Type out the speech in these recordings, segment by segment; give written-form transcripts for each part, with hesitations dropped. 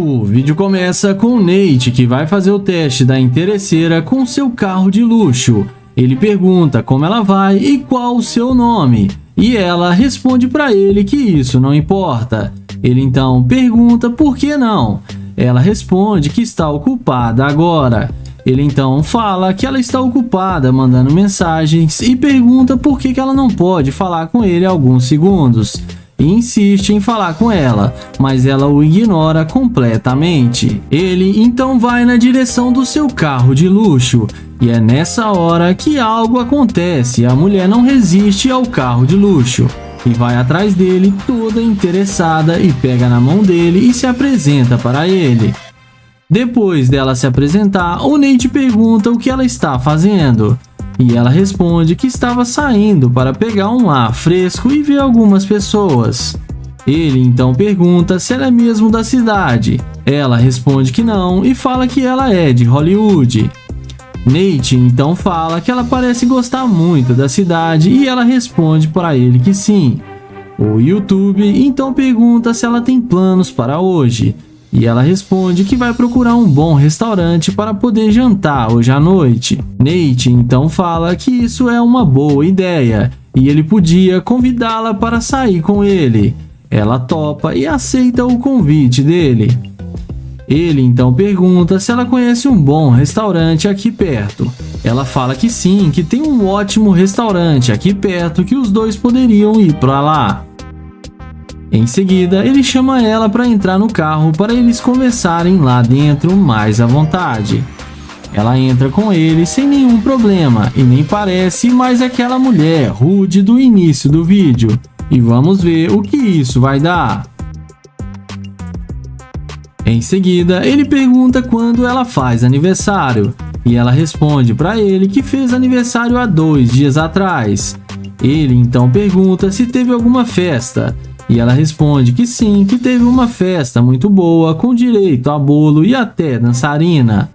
O vídeo começa com o Nate, que vai fazer o teste da interesseira com seu carro de luxo. Ele pergunta como ela vai e qual o seu nome, e ela responde para ele que isso não importa. Ele então pergunta por que não. Ela responde que está ocupada agora. Ele então fala que ela está ocupada mandando mensagens e pergunta por que ela não pode falar com ele alguns segundos. E insiste em falar com ela, mas ela o ignora completamente. Ele então vai na direção do seu carro de luxo, e é nessa hora que algo acontece. A mulher não resiste ao carro de luxo e vai atrás dele toda interessada e pega na mão dele e se apresenta para ele. Depois dela se apresentar, o Nate pergunta o que ela está fazendo. E ela responde que estava saindo para pegar um ar fresco e ver algumas pessoas. Ele então pergunta se ela é mesmo da cidade. Ela responde que não e fala que ela é de Hollywood. Nate então fala que ela parece gostar muito da cidade e ela responde para ele que sim. O YouTube então pergunta se ela tem planos para hoje. E ela responde que vai procurar um bom restaurante para poder jantar hoje à noite. Nate então fala que isso é uma boa ideia e ele podia convidá-la para sair com ele. Ela topa e aceita o convite dele. Ele então pergunta se ela conhece um bom restaurante aqui perto. Ela fala que sim, que tem um ótimo restaurante aqui perto que os dois poderiam ir para lá. Em seguida, ele chama ela para entrar no carro para eles conversarem lá dentro mais à vontade. Ela entra com ele sem nenhum problema e nem parece mais aquela mulher rude do início do vídeo. E vamos ver o que isso vai dar. Em seguida, ele pergunta quando ela faz aniversário e ela responde para ele que fez aniversário há 2 dias atrás. Ele então pergunta se teve alguma festa. E ela responde que sim, que teve uma festa muito boa, com direito a bolo e até dançarina.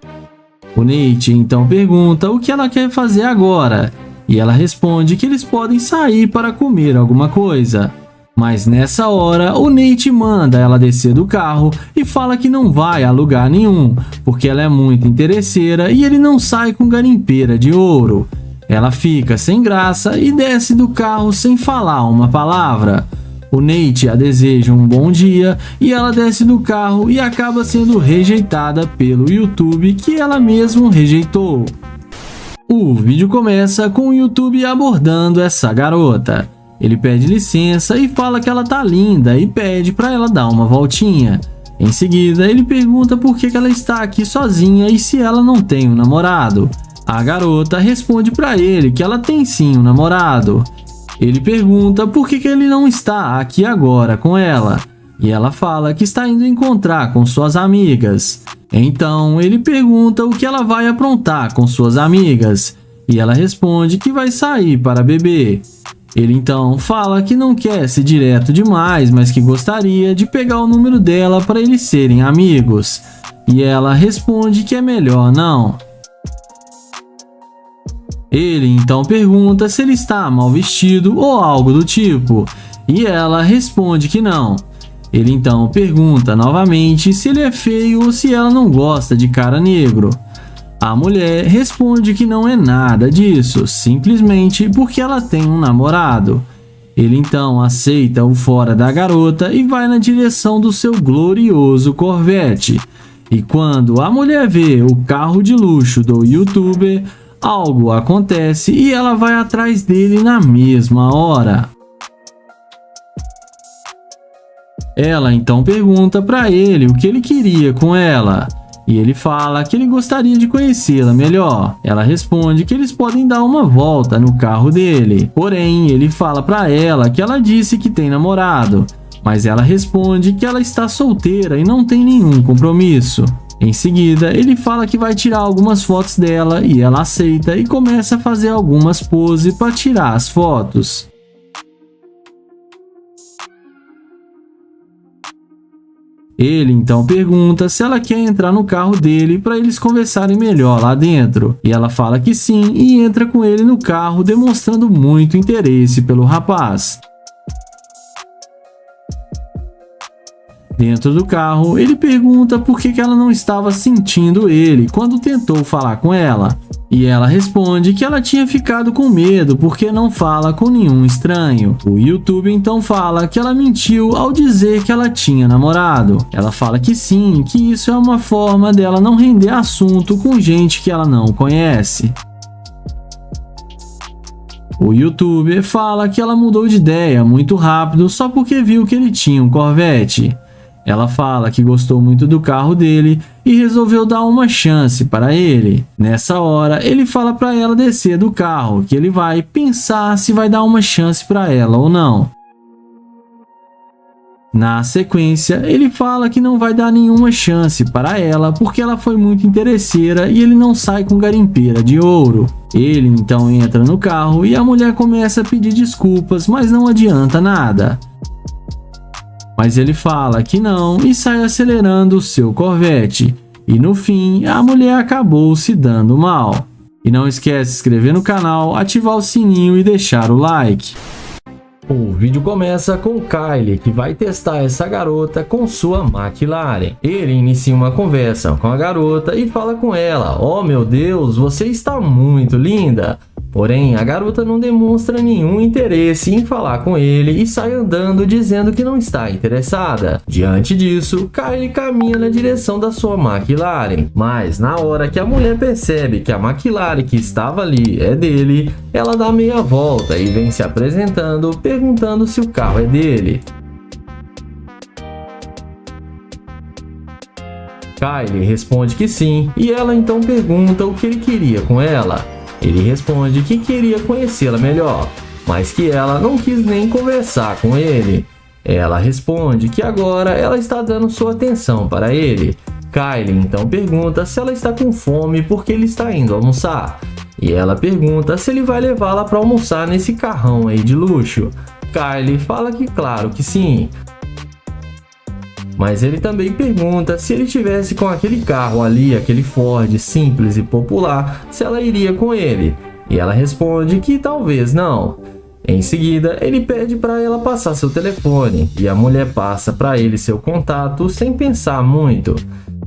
O Nate então pergunta o que ela quer fazer agora, e ela responde que eles podem sair para comer alguma coisa. Mas nessa hora, o Nate manda ela descer do carro e fala que não vai a lugar nenhum, porque ela é muito interesseira e ele não sai com garimpeira de ouro. Ela fica sem graça e desce do carro sem falar uma palavra. O Nate a deseja um bom dia e ela desce do carro e acaba sendo rejeitada pelo YouTube, que ela mesma rejeitou. O vídeo começa com o YouTube abordando essa garota. Ele pede licença e fala que ela tá linda e pede para ela dar uma voltinha. Em seguida, ele pergunta por que ela está aqui sozinha e se ela não tem um namorado. A garota responde para ele que ela tem sim um namorado. Ele pergunta por que ele não está aqui agora com ela, e ela fala que está indo encontrar com suas amigas. Então ele pergunta o que ela vai aprontar com suas amigas, e ela responde que vai sair para beber. Ele então fala que não quer ser direto demais, mas que gostaria de pegar o número dela para eles serem amigos, e ela responde que é melhor não. Ele então pergunta se ele está mal vestido ou algo do tipo, e ela responde que não. Ele então pergunta novamente se ele é feio ou se ela não gosta de cara negro. A mulher responde que não é nada disso, simplesmente porque ela tem um namorado. Ele então aceita o fora da garota e vai na direção do seu glorioso Corvette. E quando a mulher vê o carro de luxo do YouTuber, algo acontece e ela vai atrás dele na mesma hora. Ela então pergunta para ele o que ele queria com ela, e ele fala que ele gostaria de conhecê-la melhor. Ela responde que eles podem dar uma volta no carro dele, porém ele fala para ela que ela disse que tem namorado, mas ela responde que ela está solteira e não tem nenhum compromisso. Em seguida, ele fala que vai tirar algumas fotos dela e ela aceita e começa a fazer algumas poses para tirar as fotos. Ele então pergunta se ela quer entrar no carro dele para eles conversarem melhor lá dentro, e ela fala que sim e entra com ele no carro, demonstrando muito interesse pelo rapaz. Dentro do carro, ele pergunta por que ela não estava sentindo ele quando tentou falar com ela. E ela responde que ela tinha ficado com medo porque não fala com nenhum estranho. O YouTube então fala que ela mentiu ao dizer que ela tinha namorado. Ela fala que sim, que isso é uma forma dela não render assunto com gente que ela não conhece. O YouTuber fala que ela mudou de ideia muito rápido só porque viu que ele tinha um Corvette. Ela fala que gostou muito do carro dele e resolveu dar uma chance para ele. Nessa hora, ele fala para ela descer do carro, que ele vai pensar se vai dar uma chance para ela ou não. Na sequência, ele fala que não vai dar nenhuma chance para ela porque ela foi muito interesseira e ele não sai com garimpeira de ouro. Ele então entra no carro e a mulher começa a pedir desculpas, mas não adianta nada. Mas ele fala que não e sai acelerando o seu Corvette. E no fim, a mulher acabou se dando mal. E não esquece de se inscrever no canal, ativar o sininho e deixar o like. O vídeo começa com Kyle, que vai testar essa garota com sua McLaren. Ele inicia uma conversa com a garota e fala com ela: "Oh meu Deus, você está muito linda!" Porém, a garota não demonstra nenhum interesse em falar com ele e sai andando dizendo que não está interessada. Diante disso, Kyle caminha na direção da sua McLaren. Mas na hora que a mulher percebe que a McLaren que estava ali é dele, ela dá meia volta e vem se apresentando, perguntando se o carro é dele. Kyle responde que sim, e ela então pergunta o que ele queria com ela. Ele responde que queria conhecê-la melhor, mas que ela não quis nem conversar com ele. Ela responde que agora ela está dando sua atenção para ele. Kyle então pergunta se ela está com fome porque ele está indo almoçar. E ela pergunta se ele vai levá-la para almoçar nesse carrão aí de luxo. Kyle fala que claro que sim. Mas ele também pergunta se ele tivesse com aquele carro ali, aquele Ford simples e popular, se ela iria com ele. E ela responde que talvez não. Em seguida, ele pede para ela passar seu telefone e a mulher passa para ele seu contato sem pensar muito.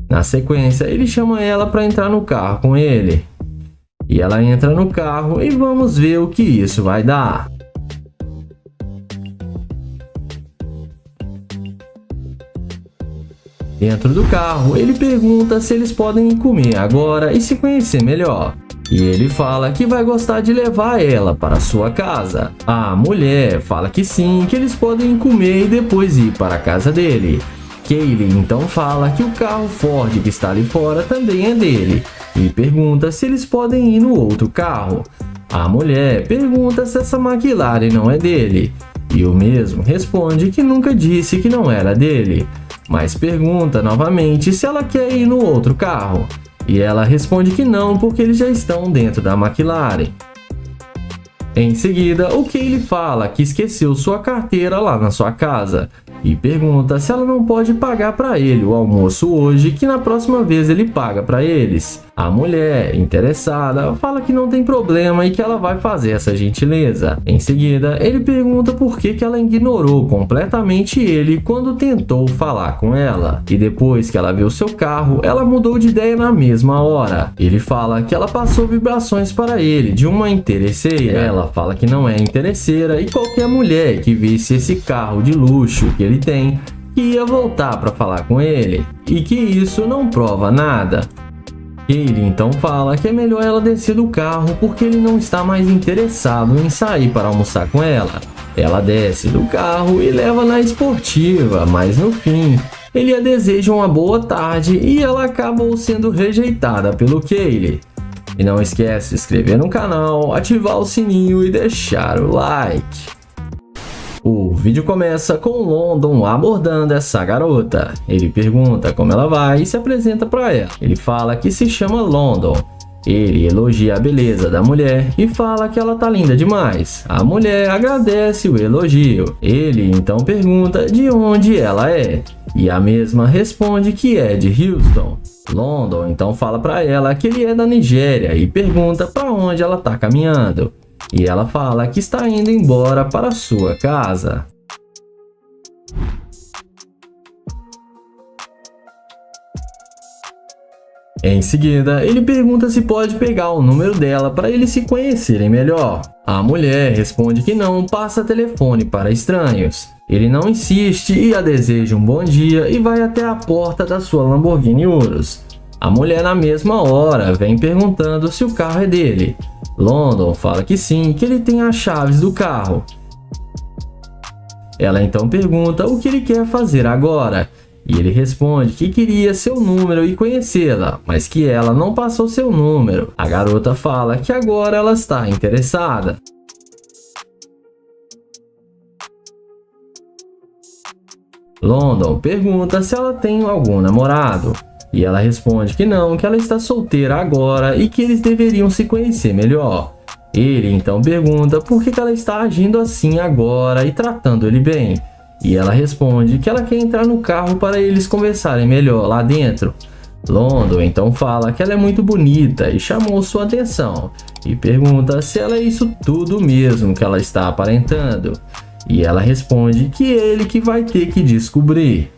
Na sequência, ele chama ela para entrar no carro com ele. E ela entra no carro e vamos ver o que isso vai dar. Dentro do carro, ele pergunta se eles podem comer agora e se conhecer melhor. E ele fala que vai gostar de levar ela para sua casa. A mulher fala que sim, que eles podem comer e depois ir para a casa dele. Kaylee então fala que o carro Ford que está ali fora também é dele e pergunta se eles podem ir no outro carro. A mulher pergunta se essa McLaren não é dele e o mesmo responde que nunca disse que não era dele. Mas pergunta novamente se ela quer ir no outro carro. E ela responde que não, porque eles já estão dentro da McLaren. Em seguida, o Kaylee fala que esqueceu sua carteira lá na sua casa. E pergunta se ela não pode pagar para ele o almoço hoje, que na próxima vez ele paga para eles. A mulher, interessada, fala que não tem problema e que ela vai fazer essa gentileza. Em seguida, ele pergunta por que ela ignorou completamente ele quando tentou falar com ela. E depois que ela viu seu carro, ela mudou de ideia na mesma hora. Ele fala que ela passou vibrações para ele de uma interesseira. Ela fala que não é interesseira e qualquer mulher que visse esse carro de luxo que ele tem, ia voltar para falar com ele. E que isso não prova nada. Ele então fala que é melhor ela descer do carro porque ele não está mais interessado em sair para almoçar com ela. Ela desce do carro e leva na esportiva, mas no fim, ele a deseja uma boa tarde e ela acabou sendo rejeitada pelo Kaylee. E não esquece de se inscrever no canal, ativar o sininho e deixar o like. O vídeo começa com London abordando essa garota. Ele pergunta como ela vai e se apresenta para ela. Ele fala que se chama London. Ele elogia a beleza da mulher e fala que ela tá linda demais. A mulher agradece o elogio. Ele então pergunta de onde ela é. E a mesma responde que é de Houston. London então fala para ela que ele é da Nigéria e pergunta para onde ela tá caminhando. E ela fala que está indo embora para sua casa. Em seguida, ele pergunta se pode pegar o número dela para eles se conhecerem melhor. A mulher responde que não passa telefone para estranhos. Ele não insiste e a deseja um bom dia e vai até a porta da sua Lamborghini Urus. A mulher na mesma hora vem perguntando se o carro é dele. London fala que sim, que ele tem as chaves do carro. Ela então pergunta o que ele quer fazer agora. E ele responde que queria seu número e conhecê-la, mas que ela não passou seu número. A garota fala que agora ela está interessada. London pergunta se ela tem algum namorado. E ela responde que não, que ela está solteira agora e que eles deveriam se conhecer melhor. Ele então pergunta por que ela está agindo assim agora e tratando ele bem. E ela responde que ela quer entrar no carro para eles conversarem melhor lá dentro. London então fala que ela é muito bonita e chamou sua atenção. E pergunta se ela é isso tudo mesmo que ela está aparentando. E ela responde que ele que vai ter que descobrir.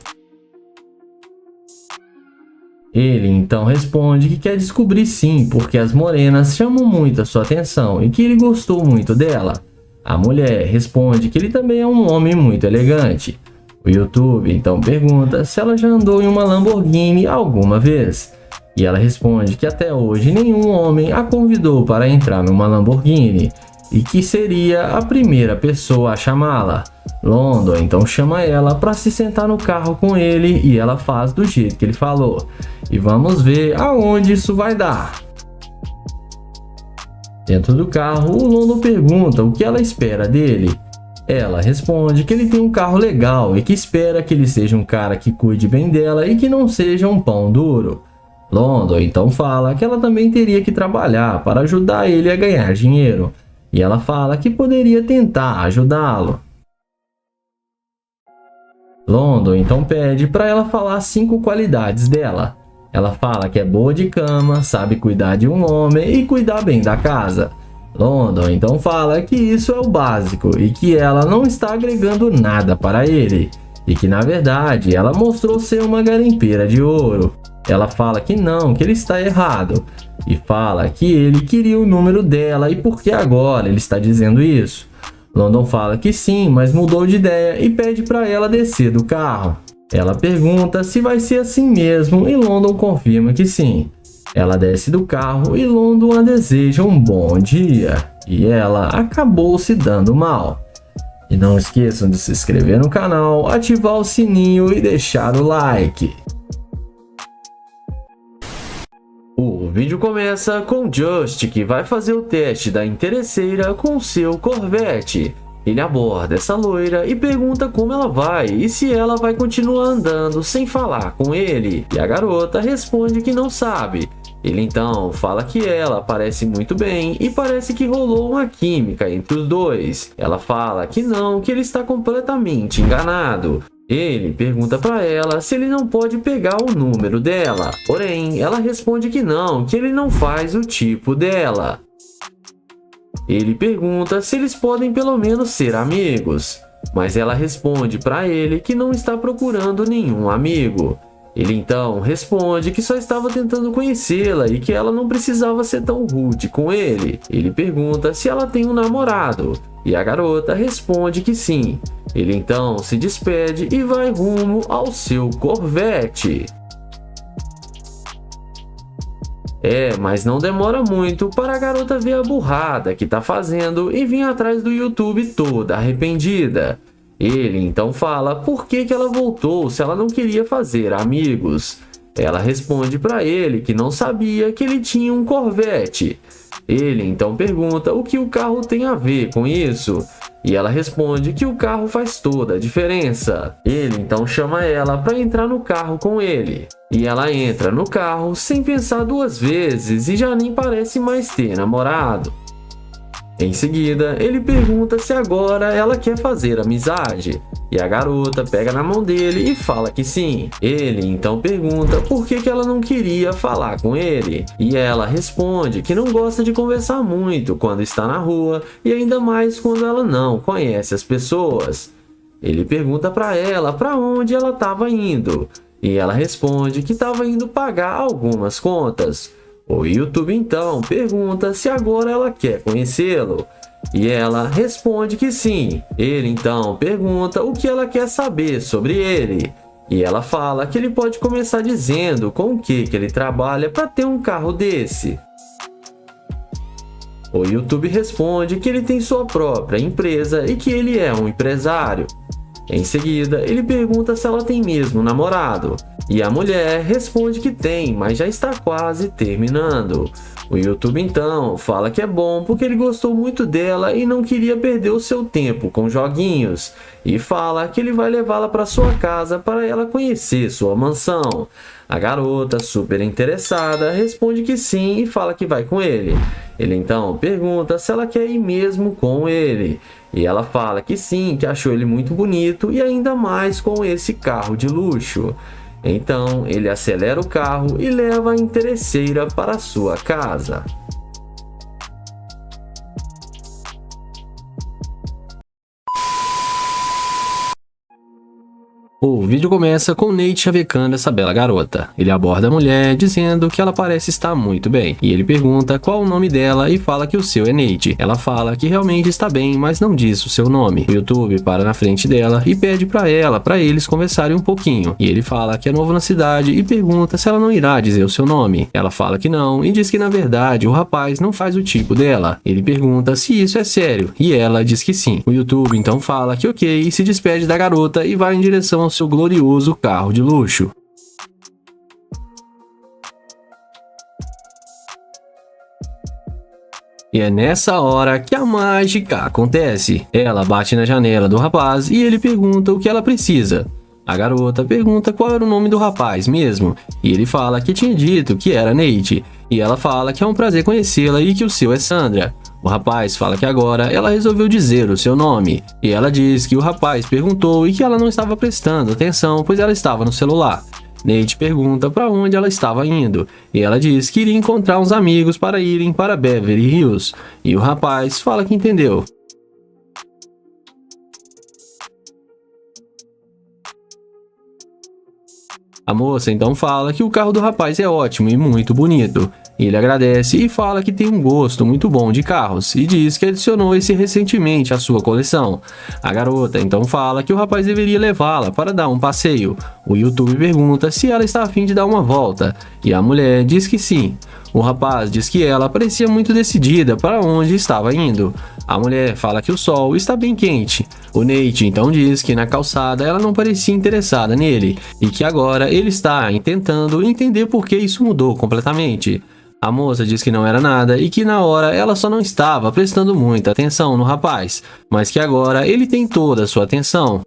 Ele então responde que quer descobrir sim, porque as morenas chamam muito a sua atenção e que ele gostou muito dela. A mulher responde que ele também é um homem muito elegante. O YouTube então pergunta se ela já andou em uma Lamborghini alguma vez. E ela responde que até hoje nenhum homem a convidou para entrar numa Lamborghini e que seria a primeira pessoa a chamá-la. London então chama ela para se sentar no carro com ele e ela faz do jeito que ele falou. E vamos ver aonde isso vai dar. Dentro do carro, o London pergunta o que ela espera dele. Ela responde que ele tem um carro legal e que espera que ele seja um cara que cuide bem dela e que não seja um pão duro. London então fala que ela também teria que trabalhar para ajudar ele a ganhar dinheiro. E ela fala que poderia tentar ajudá-lo. London então pede para ela falar 5 qualidades dela. Ela fala que é boa de cama, sabe cuidar de um homem e cuidar bem da casa. London então fala que isso é o básico e que ela não está agregando nada para ele. E que na verdade ela mostrou ser uma garimpeira de ouro. Ela fala que não, que ele está errado. E fala que ele queria o número dela e por que agora ele está dizendo isso. London fala que sim, mas mudou de ideia e pede para ela descer do carro. Ela pergunta se vai ser assim mesmo e London confirma que sim. Ela desce do carro e London a deseja um bom dia. E ela acabou se dando mal. E não esqueçam de se inscrever no canal, ativar o sininho e deixar o like. O vídeo começa com Just, que vai fazer o teste da interesseira com seu Corvette. Ele aborda essa loira e pergunta como ela vai e se ela vai continuar andando sem falar com ele. E a garota responde que não sabe. Ele então fala que ela parece muito bem e parece que rolou uma química entre os dois. Ela fala que não, que ele está completamente enganado. Ele pergunta para ela se ele não pode pegar o número dela. Porém, ela responde que não, que ele não faz o tipo dela. Ele pergunta se eles podem pelo menos ser amigos, mas ela responde para ele que não está procurando nenhum amigo. Ele então responde que só estava tentando conhecê-la e que ela não precisava ser tão rude com ele. Ele pergunta se ela tem um namorado e a garota responde que sim. Ele então se despede e vai rumo ao seu Corvette. Mas não demora muito para a garota ver a burrada que tá fazendo e vir atrás do YouTube toda arrependida. Ele então fala por que ela voltou se ela não queria fazer amigos. Ela responde para ele que não sabia que ele tinha um Corvette. Ele então pergunta o que o carro tem a ver com isso. E ela responde que o carro faz toda a diferença. Ele então chama ela para entrar no carro com ele. E ela entra no carro sem pensar 2 vezes e já nem parece mais ter namorado. Em seguida, ele pergunta se agora ela quer fazer amizade. E a garota pega na mão dele e fala que sim. Ele então pergunta por que ela não queria falar com ele. E ela responde que não gosta de conversar muito quando está na rua e ainda mais quando ela não conhece as pessoas. Ele pergunta para ela para onde ela estava indo. E ela responde que estava indo pagar algumas contas. O YouTube então pergunta se agora ela quer conhecê-lo. E ela responde que sim. Ele então pergunta o que ela quer saber sobre ele. E ela fala que ele pode começar dizendo com o que ele trabalha para ter um carro desse. O YouTube responde que ele tem sua própria empresa e que ele é um empresário. Em seguida, ele pergunta se ela tem mesmo namorado. E a mulher responde que tem, mas já está quase terminando. O YouTube então fala que é bom porque ele gostou muito dela e não queria perder o seu tempo com joguinhos. E fala que ele vai levá-la para sua casa para ela conhecer sua mansão. A garota, super interessada, responde que sim e fala que vai com ele. Ele então pergunta se ela quer ir mesmo com ele. E ela fala que sim, que achou ele muito bonito e ainda mais com esse carro de luxo. Então ele acelera o carro e leva a interesseira para sua casa. O vídeo começa com Nate chavecando essa bela garota. Ele aborda a mulher, dizendo que ela parece estar muito bem. E ele pergunta qual o nome dela e fala que o seu é Nate. Ela fala que realmente está bem, mas não diz o seu nome. O YouTube para na frente dela e pede para eles conversarem um pouquinho. E ele fala que é novo na cidade e pergunta se ela não irá dizer o seu nome. Ela fala que não e diz que na verdade o rapaz não faz o tipo dela. Ele pergunta se isso é sério e ela diz que sim. O YouTube então fala que ok e se despede da garota e vai em direção ao seu glorioso carro de luxo. E é nessa hora que a mágica acontece. Ela bate na janela do rapaz e ele pergunta o que ela precisa. A garota pergunta qual era o nome do rapaz mesmo, e ele fala que tinha dito que era Nate, e ela fala que é um prazer conhecê-la e que o seu é Sandra. O rapaz fala que agora ela resolveu dizer o seu nome, e ela diz que o rapaz perguntou e que ela não estava prestando atenção pois ela estava no celular. Nate pergunta para onde ela estava indo, e ela diz que iria encontrar uns amigos para irem para Beverly Hills, e o rapaz fala que entendeu. A moça então fala que o carro do rapaz é ótimo e muito bonito. Ele agradece e fala que tem um gosto muito bom de carros e diz que adicionou esse recentemente à sua coleção. A garota então fala que o rapaz deveria levá-la para dar um passeio. O YouTube pergunta se ela está a fim de dar uma volta e a mulher diz que sim. O rapaz diz que ela parecia muito decidida para onde estava indo. A mulher fala que o sol está bem quente. O Nate então diz que na calçada ela não parecia interessada nele e que agora ele está tentando entender por que isso mudou completamente. A moça diz que não era nada e que na hora ela só não estava prestando muita atenção no rapaz, mas que agora ele tem toda a sua atenção.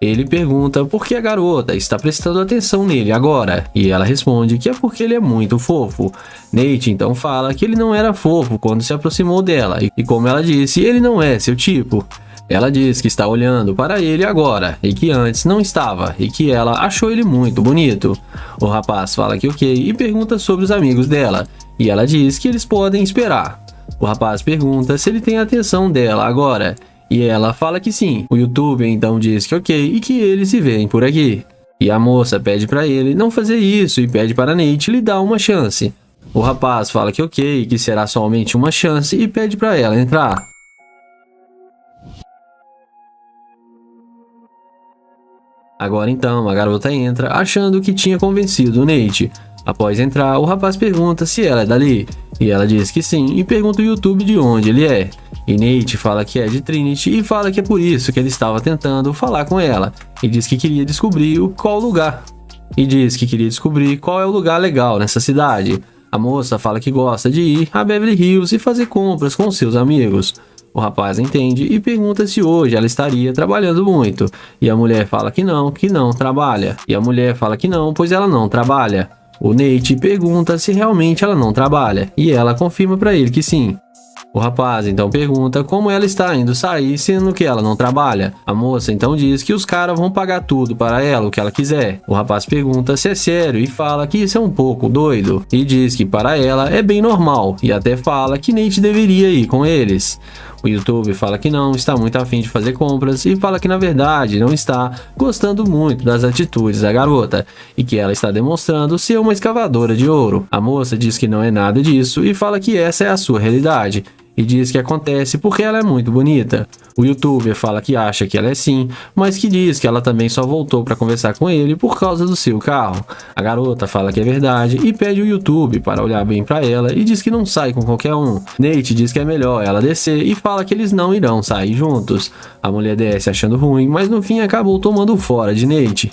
Ele pergunta por que a garota está prestando atenção nele agora, e ela responde que é porque ele é muito fofo. Nate então fala que ele não era fofo quando se aproximou dela, e como ela disse, ele não é seu tipo. Ela diz que está olhando para ele agora, e que antes não estava, e que ela achou ele muito bonito. O rapaz fala que ok e pergunta sobre os amigos dela, e ela diz que eles podem esperar. O rapaz pergunta se ele tem a atenção dela agora, e ela fala que sim. O YouTube então diz que ok e que eles se veem por aqui. E a moça pede para ele não fazer isso e pede para Nate lhe dar uma chance. O rapaz fala que ok, que será somente uma chance e pede para ela entrar. Agora então a garota entra achando que tinha convencido o Nate. Após entrar, o rapaz pergunta se ela é dali, e ela diz que sim e pergunta ao YouTube de onde ele é. E Nate fala que é de Trinity e fala que é por isso que ele estava tentando falar com ela, e diz que queria descobrir qual lugar. E diz que queria descobrir qual é o lugar legal nessa cidade. A moça fala que gosta de ir a Beverly Hills e fazer compras com seus amigos. O rapaz entende e pergunta se hoje ela estaria trabalhando muito, e a mulher fala que não trabalha. E a mulher fala que não, pois ela não trabalha. O Nate pergunta se realmente ela não trabalha, e ela confirma para ele que sim. O rapaz então pergunta como ela está indo sair sendo que ela não trabalha. A moça então diz que os caras vão pagar tudo para ela, o que ela quiser. O rapaz pergunta se é sério e fala que isso é um pouco doido, e diz que para ela é bem normal, e até fala que Nate deveria ir com eles. O YouTube fala que não está muito afim de fazer compras e fala que na verdade não está gostando muito das atitudes da garota e que ela está demonstrando ser uma escavadora de ouro. A moça diz que não é nada disso e fala que essa é a sua realidade. E diz que acontece porque ela é muito bonita. O youtuber fala que acha que ela é sim, mas que diz que ela também só voltou para conversar com ele por causa do seu carro. A garota fala que é verdade e pede o YouTube para olhar bem para ela e diz que não sai com qualquer um. Nate diz que é melhor ela descer e fala que eles não irão sair juntos. A mulher desce achando ruim, mas no fim acabou tomando fora de Nate.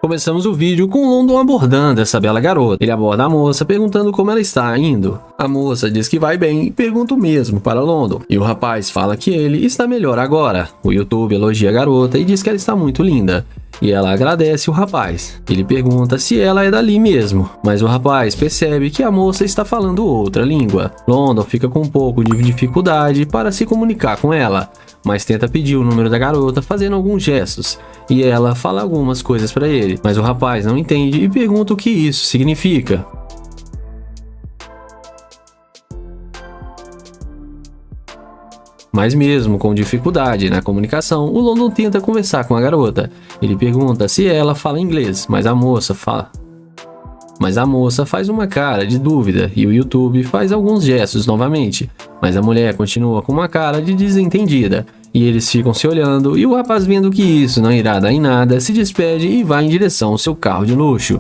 Começamos o vídeo com London abordando essa bela garota. Ele aborda a moça perguntando como ela está indo. A moça diz que vai bem e pergunta o mesmo para London. E o rapaz fala que ele está melhor agora. O YouTube elogia a garota e diz que ela está muito linda. E ela agradece o rapaz. Ele pergunta se ela é dali mesmo, mas o rapaz percebe que a moça está falando outra língua. London fica com um pouco de dificuldade para se comunicar com ela, mas tenta pedir o número da garota fazendo alguns gestos. E ela fala algumas coisas para ele, mas o rapaz não entende e pergunta o que isso significa. Mas mesmo com dificuldade na comunicação, o London tenta conversar com a garota. Ele pergunta se ela fala inglês, mas a moça faz uma cara de dúvida e o YouTube faz alguns gestos novamente. Mas a mulher continua com uma cara de desentendida. E eles ficam se olhando e o rapaz, vendo que isso não irá dar em nada, se despede e vai em direção ao seu carro de luxo.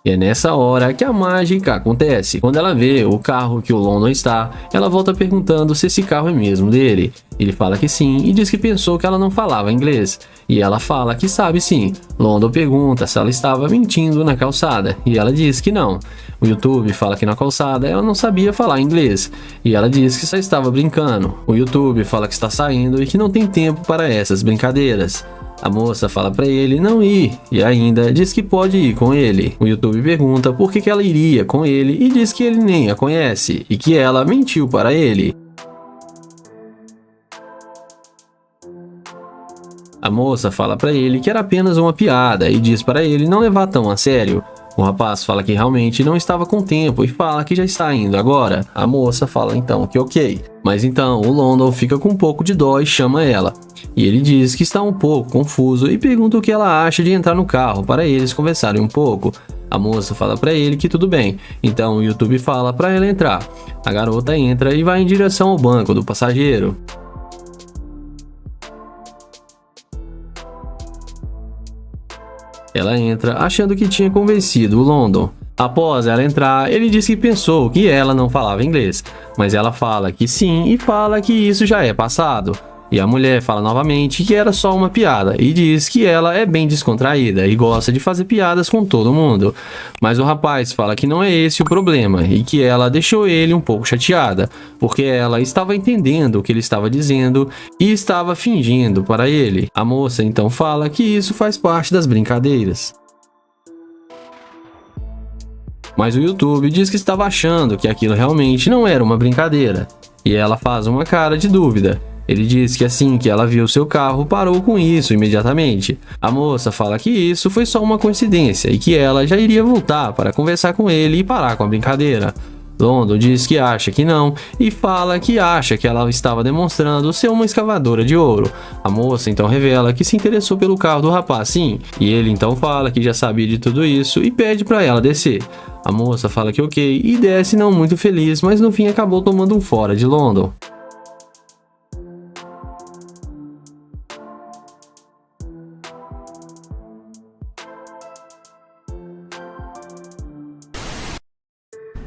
E é nessa hora que a mágica acontece. Quando ela vê o carro que o London está, ela volta perguntando se esse carro é mesmo dele. Ele fala que sim e diz que pensou que ela não falava inglês. E ela fala que sabe sim. London pergunta se ela estava mentindo na calçada e ela diz que não. O YouTube fala que na calçada ela não sabia falar inglês e ela diz que só estava brincando. O YouTube fala que está saindo e que não tem tempo para essas brincadeiras. A moça fala para ele não ir e ainda diz que pode ir com ele. O YouTube pergunta por que ela iria com ele e diz que ele nem a conhece e que ela mentiu para ele. A moça fala para ele que era apenas uma piada e diz para ele não levar tão a sério. O rapaz fala que realmente não estava com tempo e fala que já está indo agora. A moça fala então que ok. Mas então o London fica com um pouco de dó e chama ela. E ele diz que está um pouco confuso e pergunta o que ela acha de entrar no carro para eles conversarem um pouco. A moça fala para ele que tudo bem. Então o YouTube fala para ela entrar. A garota entra e vai em direção ao banco do passageiro. Ela entra achando que tinha convencido o London. Após ela entrar, ele diz que pensou que ela não falava inglês, mas ela fala que sim e fala que isso já é passado. E a mulher fala novamente que era só uma piada e diz que ela é bem descontraída e gosta de fazer piadas com todo mundo. Mas o rapaz fala que não é esse o problema e que ela deixou ele um pouco chateada, porque ela estava entendendo o que ele estava dizendo e estava fingindo para ele. A moça então fala que isso faz parte das brincadeiras. Mas o YouTube diz que estava achando que aquilo realmente não era uma brincadeira. E ela faz uma cara de dúvida. Ele diz que assim que ela viu seu carro, parou com isso imediatamente. A moça fala que isso foi só uma coincidência e que ela já iria voltar para conversar com ele e parar com a brincadeira. London diz que acha que não e fala que acha que ela estava demonstrando ser uma escavadora de ouro. A moça então revela que se interessou pelo carro do rapaz sim, e ele então fala que já sabia de tudo isso e pede para ela descer. A moça fala que ok e desce não muito feliz, mas no fim acabou tomando um fora de London.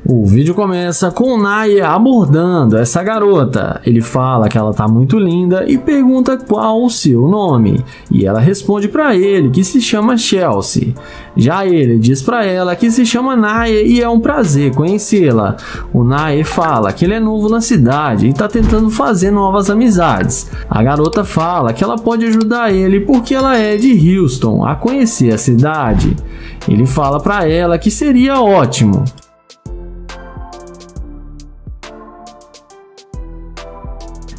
O vídeo começa com o Naya abordando essa garota. Ele fala que ela tá muito linda e pergunta qual o seu nome. E ela responde para ele que se chama Chelsea. Já ele diz para ela que se chama Naya e é um prazer conhecê-la. O Naya fala que ele é novo na cidade e tá tentando fazer novas amizades. A garota fala que ela pode ajudar ele porque ela é de Houston a conhecer a cidade. Ele fala para ela que seria ótimo.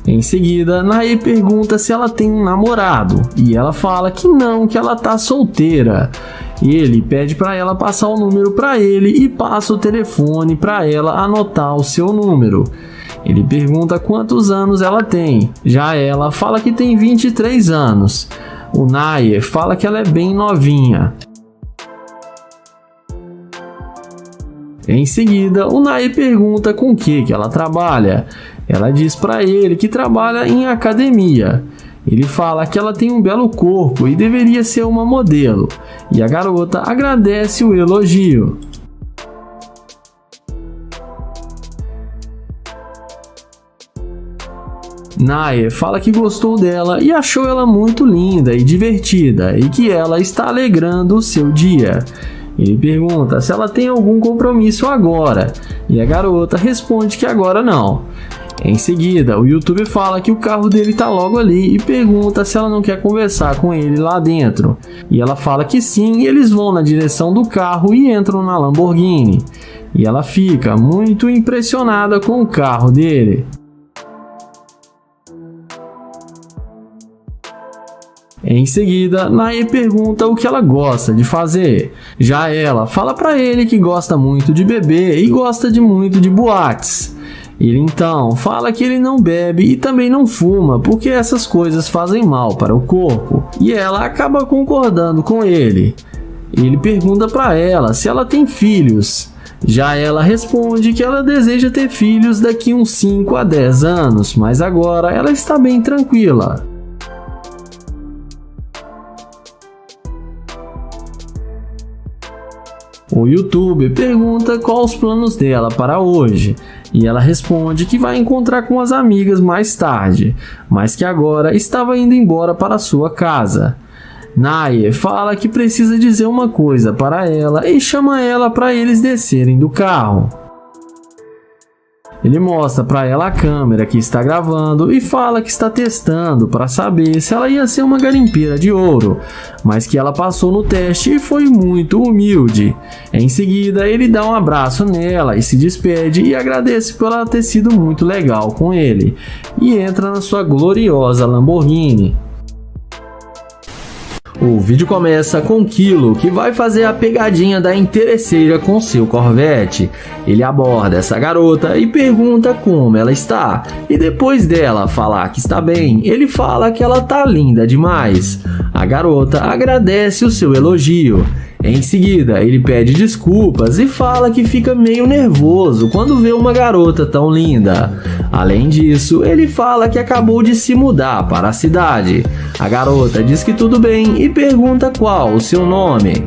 Em seguida, Nae pergunta se ela tem um namorado e ela fala que não, que ela tá solteira. Ele pede para ela passar o número para ele e passa o telefone para ela anotar o seu número. Ele pergunta quantos anos ela tem. Já ela fala que tem 23 anos. O Nae fala que ela é bem novinha. Em seguida, o Nae pergunta com o que ela trabalha. Ela diz para ele que trabalha em academia. Ele fala que ela tem um belo corpo e deveria ser uma modelo. E a garota agradece o elogio. Nae fala que gostou dela e achou ela muito linda e divertida e que ela está alegrando o seu dia. Ele pergunta se ela tem algum compromisso agora e a garota responde que agora não. Em seguida, o youtuber fala que o carro dele tá logo ali e pergunta se ela não quer conversar com ele lá dentro. E ela fala que sim, e eles vão na direção do carro e entram na Lamborghini. E ela fica muito impressionada com o carro dele. Em seguida, Nae pergunta o que ela gosta de fazer. Já ela fala para ele que gosta muito de beber e gosta muito de boates. Ele então fala que ele não bebe e também não fuma porque essas coisas fazem mal para o corpo. E ela acaba concordando com ele. Ele pergunta para ela se ela tem filhos. Já ela responde que ela deseja ter filhos daqui uns 5 a 10 anos, mas agora ela está bem tranquila. O youtuber pergunta quais os planos dela para hoje e ela responde que vai encontrar com as amigas mais tarde, mas que agora estava indo embora para sua casa. Nae fala que precisa dizer uma coisa para ela e chama ela para eles descerem do carro. Ele mostra para ela a câmera que está gravando e fala que está testando para saber se ela ia ser uma garimpeira de ouro, mas que ela passou no teste e foi muito humilde. Em seguida, ele dá um abraço nela e se despede e agradece por ela ter sido muito legal com ele, e entra na sua gloriosa Lamborghini. O vídeo começa com Kilo, que vai fazer a pegadinha da interesseira com seu Corvette. Ele aborda essa garota e pergunta como ela está. E depois dela falar que está bem, ele fala que ela tá linda demais. A garota agradece o seu elogio. Em seguida, ele pede desculpas e fala que fica meio nervoso quando vê uma garota tão linda. Além disso, ele fala que acabou de se mudar para a cidade. A garota diz que tudo bem e pergunta qual o seu nome.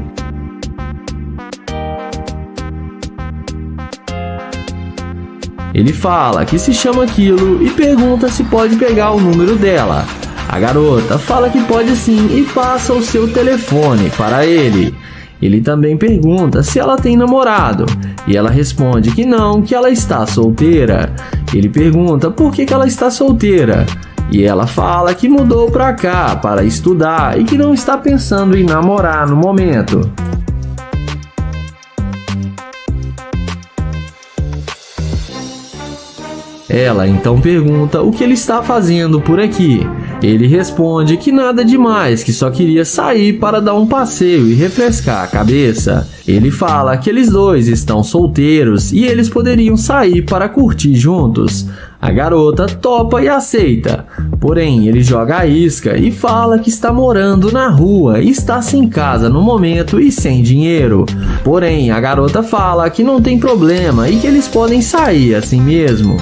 Ele fala que se chama Kilo e pergunta se pode pegar o número dela. A garota fala que pode sim e passa o seu telefone para ele. Ele também pergunta se ela tem namorado e ela responde que não, que ela está solteira. Ele pergunta por que ela está solteira e ela fala que mudou para cá para estudar e que não está pensando em namorar no momento. Ela então pergunta o que ele está fazendo por aqui. Ele responde que nada demais, que só queria sair para dar um passeio e refrescar a cabeça. Ele fala que eles dois estão solteiros e eles poderiam sair para curtir juntos. A garota topa e aceita, porém ele joga a isca e fala que está morando na rua e está sem casa no momento e sem dinheiro. Porém a garota fala que não tem problema e que eles podem sair assim mesmo.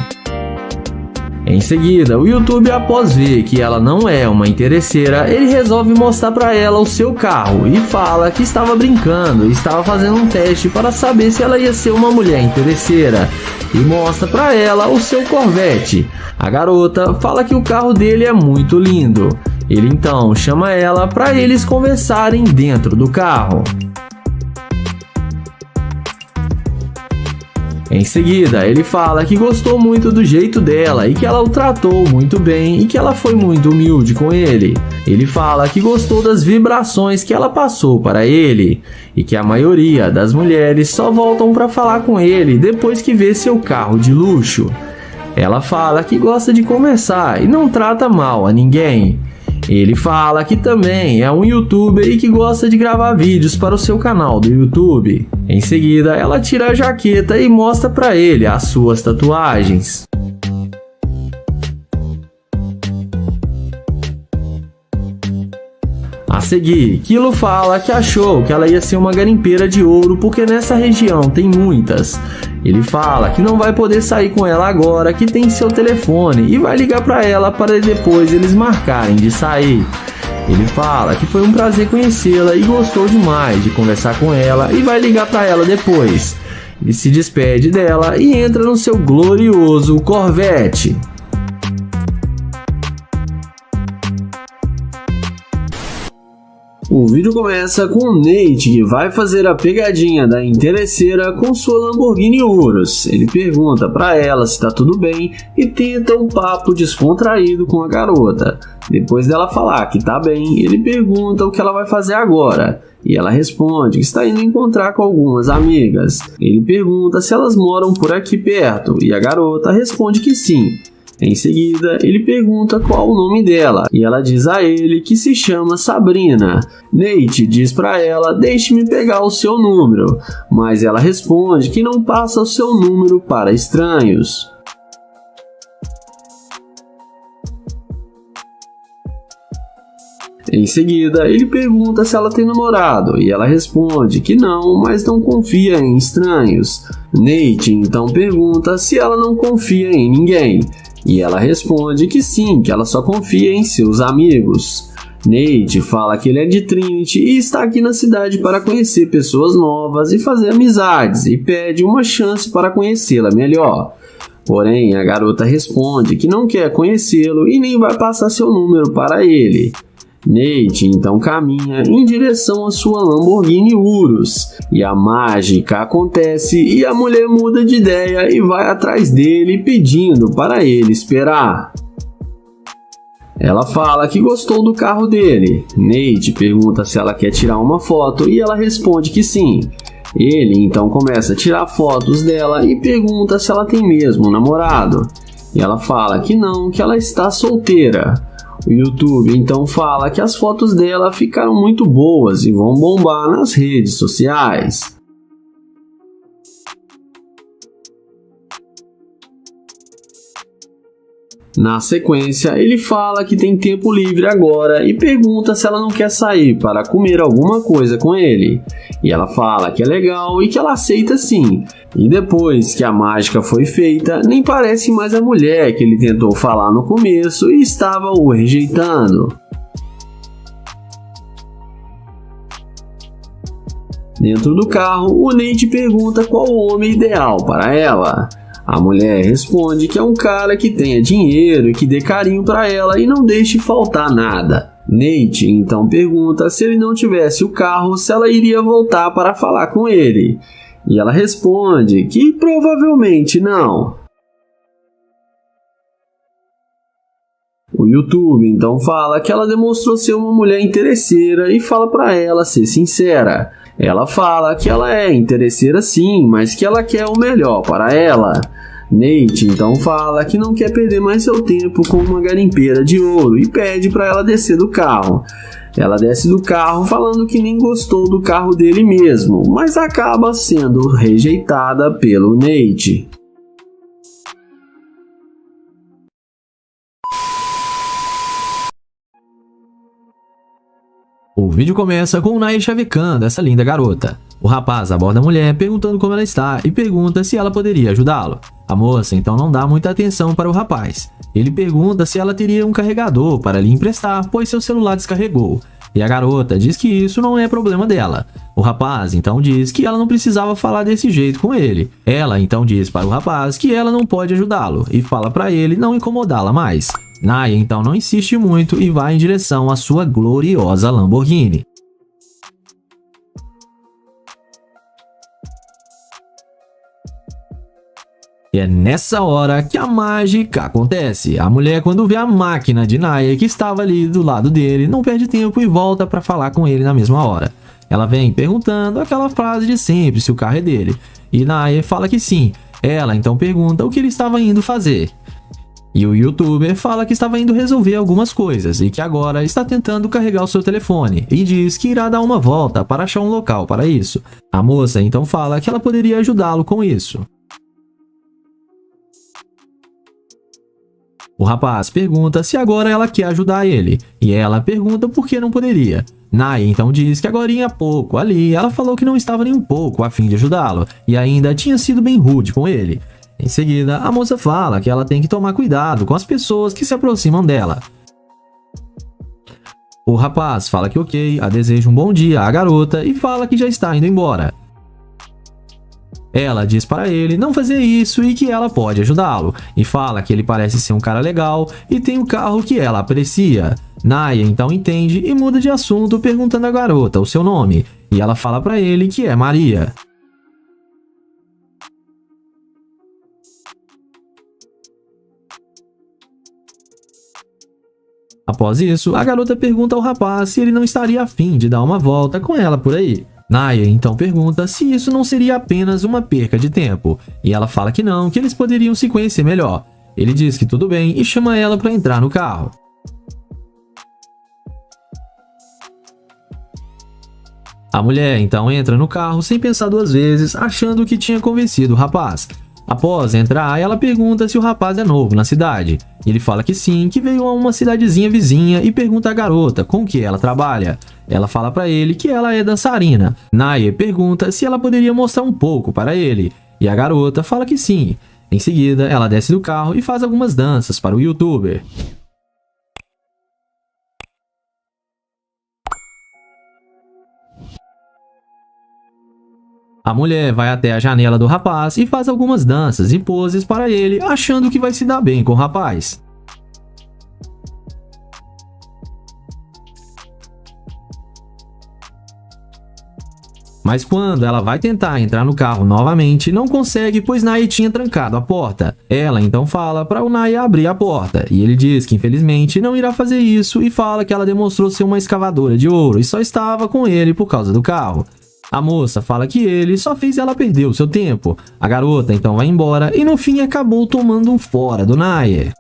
Em seguida, o youtuber, após ver que ela não é uma interesseira, ele resolve mostrar para ela o seu carro e fala que estava brincando e estava fazendo um teste para saber se ela ia ser uma mulher interesseira, e mostra para ela o seu Corvette. A garota fala que o carro dele é muito lindo. Ele então chama ela para eles conversarem dentro do carro. Em seguida, ele fala que gostou muito do jeito dela e que ela o tratou muito bem e que ela foi muito humilde com ele. Ele fala que gostou das vibrações que ela passou para ele e que a maioria das mulheres só voltam para falar com ele depois que vê seu carro de luxo. Ela fala que gosta de conversar e não trata mal a ninguém. Ele fala que também é um youtuber e que gosta de gravar vídeos para o seu canal do YouTube. Em seguida, ela tira a jaqueta e mostra para ele as suas tatuagens. A seguir, Kilo fala que achou que ela ia ser uma garimpeira de ouro porque nessa região tem muitas. Ele fala que não vai poder sair com ela agora que tem seu telefone e vai ligar para ela para depois eles marcarem de sair. Ele fala que foi um prazer conhecê-la e gostou demais de conversar com ela e vai ligar para ela depois. Ele se despede dela e entra no seu glorioso Corvette. O vídeo começa com o Nate que vai fazer a pegadinha da interesseira com sua Lamborghini Urus. Ele pergunta para ela se tá tudo bem e tenta um papo descontraído com a garota. Depois dela falar que tá bem, ele pergunta o que ela vai fazer agora. E ela responde que está indo encontrar com algumas amigas. Ele pergunta se elas moram por aqui perto e a garota responde que sim. Em seguida, ele pergunta qual o nome dela e ela diz a ele que se chama Sabrina. Nate diz para ela: deixe-me pegar o seu número, mas ela responde que não passa o seu número para estranhos. Em seguida, ele pergunta se ela tem namorado e ela responde que não, mas não confia em estranhos. Nate então pergunta se ela não confia em ninguém. E ela responde que sim, que ela só confia em seus amigos. Nate fala que ele é de Trinity e está aqui na cidade para conhecer pessoas novas e fazer amizades e pede uma chance para conhecê-la melhor. Porém, a garota responde que não quer conhecê-lo e nem vai passar seu número para ele. Nate então caminha em direção à sua Lamborghini Urus e a mágica acontece e a mulher muda de ideia e vai atrás dele pedindo para ele esperar. Ela fala que gostou do carro dele. Nate pergunta se ela quer tirar uma foto e ela responde que sim. Ele então começa a tirar fotos dela e pergunta se ela tem mesmo um namorado. E ela fala que não, que ela está solteira. O YouTube então fala que as fotos dela ficaram muito boas e vão bombar nas redes sociais. Na sequência, ele fala que tem tempo livre agora e pergunta se ela não quer sair para comer alguma coisa com ele. E ela fala que é legal e que ela aceita sim. E depois que a mágica foi feita, nem parece mais a mulher que ele tentou falar no começo e estava o rejeitando. Dentro do carro, o Nate pergunta qual o homem ideal para ela. A mulher responde que é um cara que tenha dinheiro e que dê carinho para ela e não deixe faltar nada. Nate então pergunta se ele não tivesse o carro, se ela iria voltar para falar com ele. E ela responde que provavelmente não. O YouTube então fala que ela demonstrou ser uma mulher interesseira e fala para ela ser sincera. Ela fala que ela é interesseira sim, mas que ela quer o melhor para ela. Nate então fala que não quer perder mais seu tempo com uma garimpeira de ouro e pede para ela descer do carro. Ela desce do carro falando que nem gostou do carro dele mesmo, mas acaba sendo rejeitada pelo Nate. O vídeo começa com o Nai chavecando essa linda garota. O rapaz aborda a mulher perguntando como ela está e pergunta se ela poderia ajudá-lo. A moça então não dá muita atenção para o rapaz. Ele pergunta se ela teria um carregador para lhe emprestar, pois seu celular descarregou. E a garota diz que isso não é problema dela. O rapaz então diz que ela não precisava falar desse jeito com ele. Ela então diz para o rapaz que ela não pode ajudá-lo e fala para ele não incomodá-la mais. Naya então não insiste muito e vai em direção à sua gloriosa Lamborghini. E é nessa hora que a mágica acontece. A mulher, quando vê a máquina de Naya que estava ali do lado dele, não perde tempo e volta para falar com ele na mesma hora. Ela vem perguntando aquela frase de sempre se o carro é dele. E Naya fala que sim. Ela então pergunta o que ele estava indo fazer. E o youtuber fala que estava indo resolver algumas coisas e que agora está tentando carregar o seu telefone e diz que irá dar uma volta para achar um local para isso. A moça então fala que ela poderia ajudá-lo com isso. O rapaz pergunta se agora ela quer ajudar ele, e ela pergunta por que não poderia. Naya então diz que agorinha há pouco ali ela falou que não estava nem um pouco a fim de ajudá-lo, e ainda tinha sido bem rude com ele. Em seguida, a moça fala que ela tem que tomar cuidado com as pessoas que se aproximam dela. O rapaz fala que ok, a deseja um bom dia à garota e fala que já está indo embora. Ela diz para ele não fazer isso e que ela pode ajudá-lo, e fala que ele parece ser um cara legal e tem um carro que ela aprecia. Naya então entende e muda de assunto perguntando à garota o seu nome, e ela fala para ele que é Maria. Após isso, a garota pergunta ao rapaz se ele não estaria afim de dar uma volta com ela por aí. Naya então pergunta se isso não seria apenas uma perca de tempo, e ela fala que não, que eles poderiam se conhecer melhor. Ele diz que tudo bem e chama ela para entrar no carro. A mulher então entra no carro sem pensar duas vezes, achando que tinha convencido o rapaz. Após entrar, ela pergunta se o rapaz é novo na cidade. Ele fala que sim, que veio a uma cidadezinha vizinha e pergunta à garota com que ela trabalha. Ela fala para ele que ela é dançarina. Naya pergunta se ela poderia mostrar um pouco para ele, e a garota fala que sim. Em seguida, ela desce do carro e faz algumas danças para o youtuber. A mulher vai até a janela do rapaz e faz algumas danças e poses para ele, achando que vai se dar bem com o rapaz. Mas quando ela vai tentar entrar no carro novamente, não consegue, pois Naya tinha trancado a porta. Ela então fala para o Naya abrir a porta, e ele diz que infelizmente não irá fazer isso e fala que ela demonstrou ser uma escavadora de ouro e só estava com ele por causa do carro. A moça fala que ele só fez ela perder o seu tempo. A garota então vai embora e no fim acabou tomando um fora do Naya.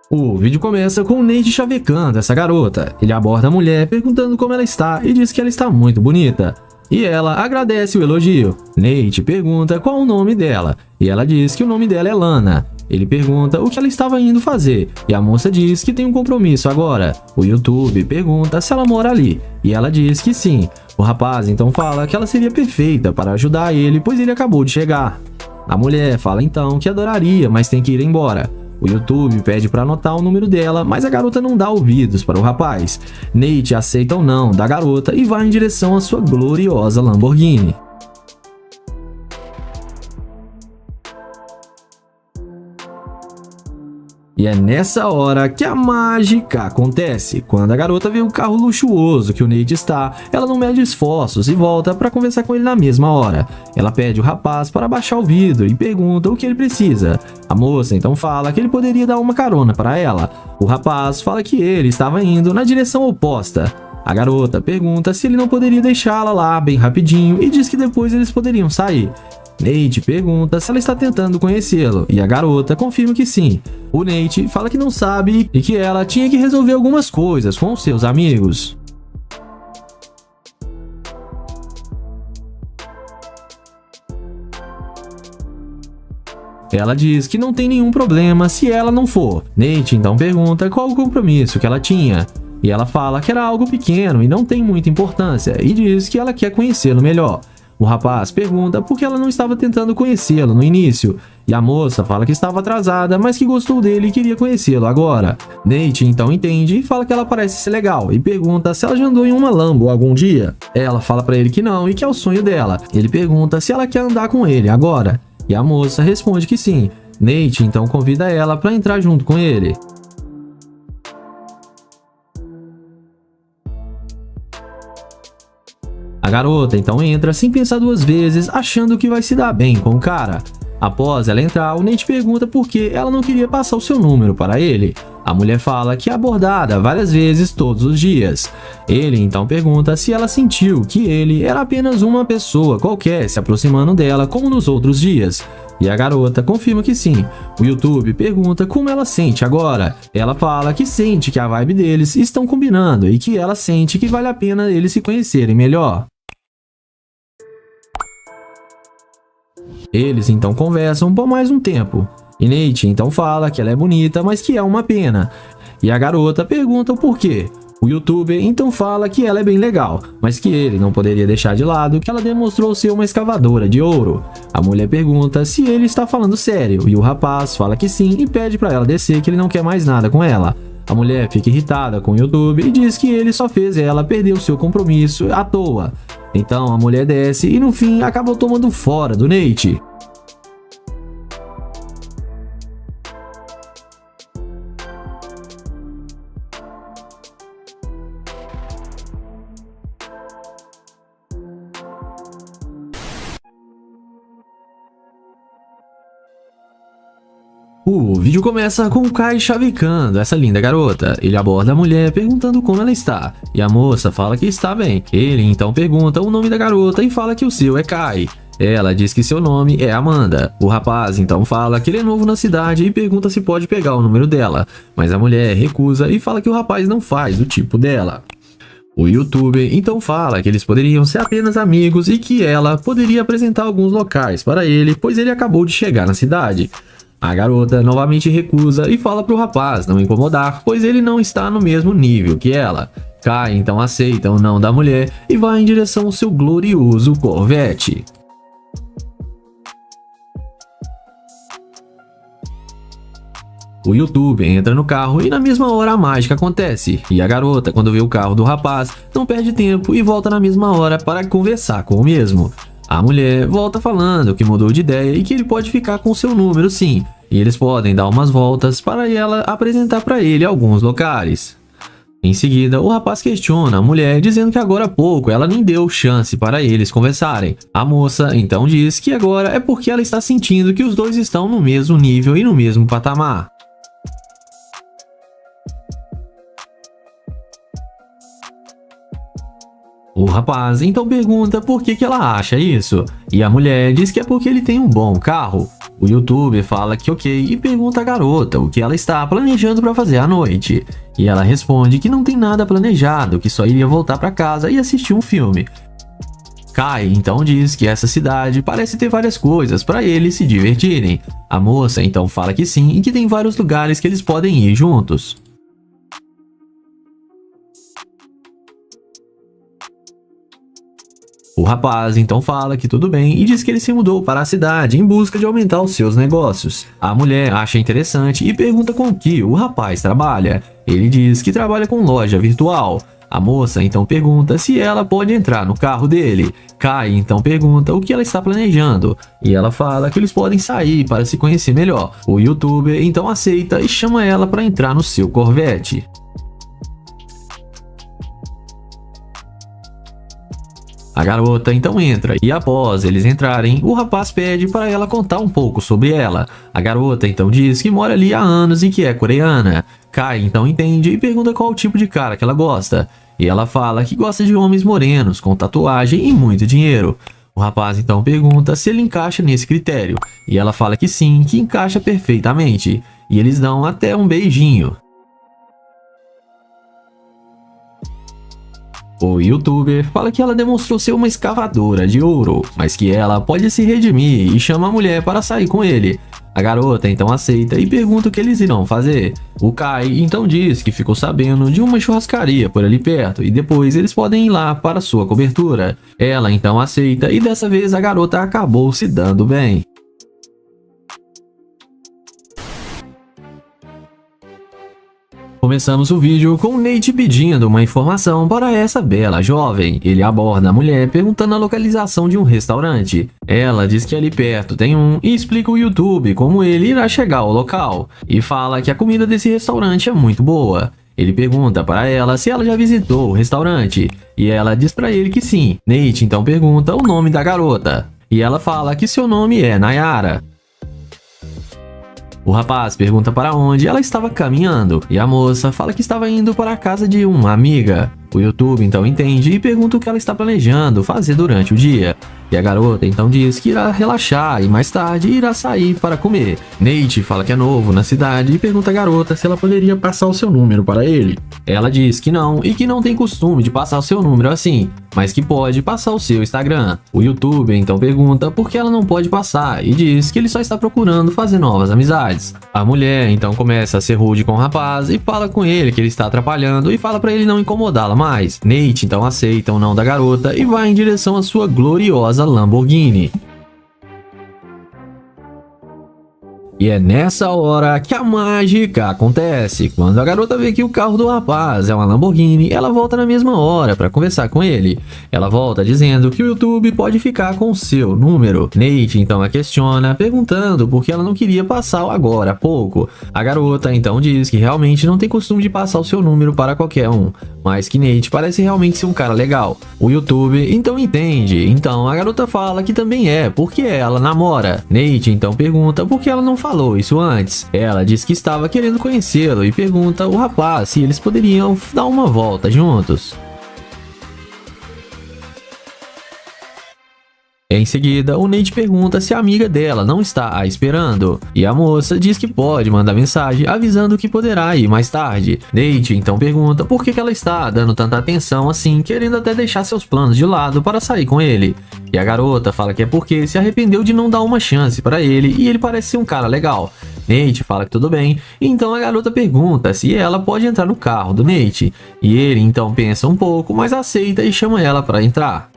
O vídeo começa com o Nate chavecando essa garota. Ele aborda a mulher perguntando como ela está e diz que ela está muito bonita. E ela agradece o elogio. Nate pergunta qual o nome dela e ela diz que o nome dela é Lana. Ele pergunta o que ela estava indo fazer e a moça diz que tem um compromisso agora. O YouTube pergunta se ela mora ali e ela diz que sim. O rapaz então fala que ela seria perfeita para ajudar ele, pois ele acabou de chegar. A mulher fala então que adoraria, mas tem que ir embora. O YouTube pede para anotar o número dela, mas a garota não dá ouvidos para o rapaz. Nate aceita o não da garota e vai em direção à sua gloriosa Lamborghini. E é nessa hora que a mágica acontece. Quando a garota vê o carro luxuoso que o Nate está, ela não mede esforços e volta para conversar com ele na mesma hora. Ela pede o rapaz para baixar o vidro e pergunta o que ele precisa. A moça então fala que ele poderia dar uma carona para ela. O rapaz fala que ele estava indo na direção oposta. A garota pergunta se ele não poderia deixá-la lá bem rapidinho e diz que depois eles poderiam sair. Nate pergunta se ela está tentando conhecê-lo e a garota confirma que sim. O Nate fala que não sabe e que ela tinha que resolver algumas coisas com seus amigos. Ela diz que não tem nenhum problema se ela não for. Nate então pergunta qual o compromisso que ela tinha. E ela fala que era algo pequeno e não tem muita importância e diz que ela quer conhecê-lo melhor. O rapaz pergunta por que ela não estava tentando conhecê-lo no início, e a moça fala que estava atrasada, mas que gostou dele e queria conhecê-lo agora. Nate então entende e fala que ela parece ser legal, e pergunta se ela já andou em uma Lambo algum dia. Ela fala para ele que não e que é o sonho dela. Ele pergunta se ela quer andar com ele agora, e a moça responde que sim. Nate então convida ela para entrar junto com ele. A garota então entra sem pensar duas vezes, achando que vai se dar bem com o cara. Após ela entrar, o Nate pergunta por que ela não queria passar o seu número para ele. A mulher fala que é abordada várias vezes todos os dias. Ele então pergunta se ela sentiu que ele era apenas uma pessoa qualquer se aproximando dela como nos outros dias. E a garota confirma que sim. O YouTube pergunta como ela sente agora. Ela fala que sente que a vibe deles estão combinando e que ela sente que vale a pena eles se conhecerem melhor. Eles então conversam por mais um tempo. E Nate então fala que ela é bonita, mas que é uma pena. E a garota pergunta o porquê. O YouTuber então fala que ela é bem legal, mas que ele não poderia deixar de lado que ela demonstrou ser uma escavadora de ouro. A mulher pergunta se ele está falando sério e o rapaz fala que sim e pede para ela descer, que ele não quer mais nada com ela. A mulher fica irritada com o YouTuber e diz que ele só fez ela perder o seu compromisso à toa. Então a mulher desce e no fim acabou tomando fora do Nate. O vídeo começa com o Kai chavecando essa linda garota. Ele aborda a mulher perguntando como ela está, e a moça fala que está bem. Ele então pergunta o nome da garota e fala que o seu é Kai. Ela diz que seu nome é Amanda. O rapaz então fala que ele é novo na cidade e pergunta se pode pegar o número dela, mas a mulher recusa e fala que o rapaz não faz o tipo dela. O YouTuber então fala que eles poderiam ser apenas amigos e que ela poderia apresentar alguns locais para ele, pois ele acabou de chegar na cidade. A garota novamente recusa e fala para o rapaz não incomodar, pois ele não está no mesmo nível que ela. Kai então aceita o não da mulher e vai em direção ao seu glorioso Corvette. O YouTuber entra no carro e na mesma hora a mágica acontece, e a garota, quando vê o carro do rapaz, não perde tempo e volta na mesma hora para conversar com o mesmo. A mulher volta falando que mudou de ideia e que ele pode ficar com seu número sim, e eles podem dar umas voltas para ela apresentar para ele alguns locais. Em seguida, o rapaz questiona a mulher dizendo que agora há pouco ela nem deu chance para eles conversarem. A moça então diz que agora é porque ela está sentindo que os dois estão no mesmo nível e no mesmo patamar. O rapaz então pergunta por que ela acha isso, e a mulher diz que é porque ele tem um bom carro. O YouTuber fala que ok e pergunta à garota o que ela está planejando para fazer à noite. E ela responde que não tem nada planejado, que só iria voltar para casa e assistir um filme. Kai então diz que essa cidade parece ter várias coisas para eles se divertirem. A moça então fala que sim e que tem vários lugares que eles podem ir juntos. O rapaz então fala que tudo bem e diz que ele se mudou para a cidade em busca de aumentar os seus negócios. A mulher acha interessante e pergunta com que o rapaz trabalha. Ele diz que trabalha com loja virtual. A moça então pergunta se ela pode entrar no carro dele. Kai então pergunta o que ela está planejando e ela fala que eles podem sair para se conhecer melhor. O YouTuber então aceita e chama ela para entrar no seu Corvette. A garota então entra e após eles entrarem, o rapaz pede para ela contar um pouco sobre ela. A garota então diz que mora ali há anos e que é coreana. Kai então entende e pergunta qual o tipo de cara que ela gosta. E ela fala que gosta de homens morenos, com tatuagem e muito dinheiro. O rapaz então pergunta se ele encaixa nesse critério. E ela fala que sim, que encaixa perfeitamente. E eles dão até um beijinho. O YouTuber fala que ela demonstrou ser uma escavadora de ouro, mas que ela pode se redimir e chama a mulher para sair com ele. A garota então aceita e pergunta o que eles irão fazer. O Kai então diz que ficou sabendo de uma churrascaria por ali perto e depois eles podem ir lá para sua cobertura. Ela então aceita e dessa vez a garota acabou se dando bem. Começamos o vídeo com Nate pedindo uma informação para essa bela jovem. Ele aborda a mulher perguntando a localização de um restaurante. Ela diz que ali perto tem um e explica o YouTube como ele irá chegar ao local. E fala que a comida desse restaurante é muito boa. Ele pergunta para ela se ela já visitou o restaurante. E ela diz para ele que sim. Nate então pergunta o nome da garota. E ela fala que seu nome é Nayara. O rapaz pergunta para onde ela estava caminhando e a moça fala que estava indo para a casa de uma amiga. O YouTube então entende e pergunta o que ela está planejando fazer durante o dia. E a garota então diz que irá relaxar e mais tarde irá sair para comer. Nate fala que é novo na cidade e pergunta à garota se ela poderia passar o seu número para ele. Ela diz que não e que não tem costume de passar o seu número assim, mas que pode passar o seu Instagram. O YouTube então pergunta por que ela não pode passar e diz que ele só está procurando fazer novas amizades. A mulher então começa a ser rude com o rapaz e fala com ele que ele está atrapalhando e fala para ele não incomodá-la mais. Nate então aceita o não da garota e vai em direção à sua gloriosa Lamborghini. E é nessa hora que a mágica acontece. Quando a garota vê que o carro do rapaz é uma Lamborghini, ela volta na mesma hora para conversar com ele. Ela volta dizendo que o YouTube pode ficar com o seu número. Nate então a questiona, perguntando por que ela não queria passar agora há pouco. A garota então diz que realmente não tem costume de passar o seu número para qualquer um, mas que Nate parece realmente ser um cara legal. O YouTube então entende. Então a garota fala que também é, porque ela namora. Nate então pergunta por que ela não falou isso antes. Ela diz que estava querendo conhecê-lo e pergunta ao rapaz se eles poderiam dar uma volta juntos. Em seguida, o Nate pergunta se a amiga dela não está a esperando, e a moça diz que pode mandar mensagem avisando que poderá ir mais tarde. Nate então pergunta por que ela está dando tanta atenção assim, querendo até deixar seus planos de lado para sair com ele. E a garota fala que é porque se arrependeu de não dar uma chance para ele e ele parece ser um cara legal. Nate fala que tudo bem, então a garota pergunta se ela pode entrar no carro do Nate, e ele então pensa um pouco, mas aceita e chama ela para entrar.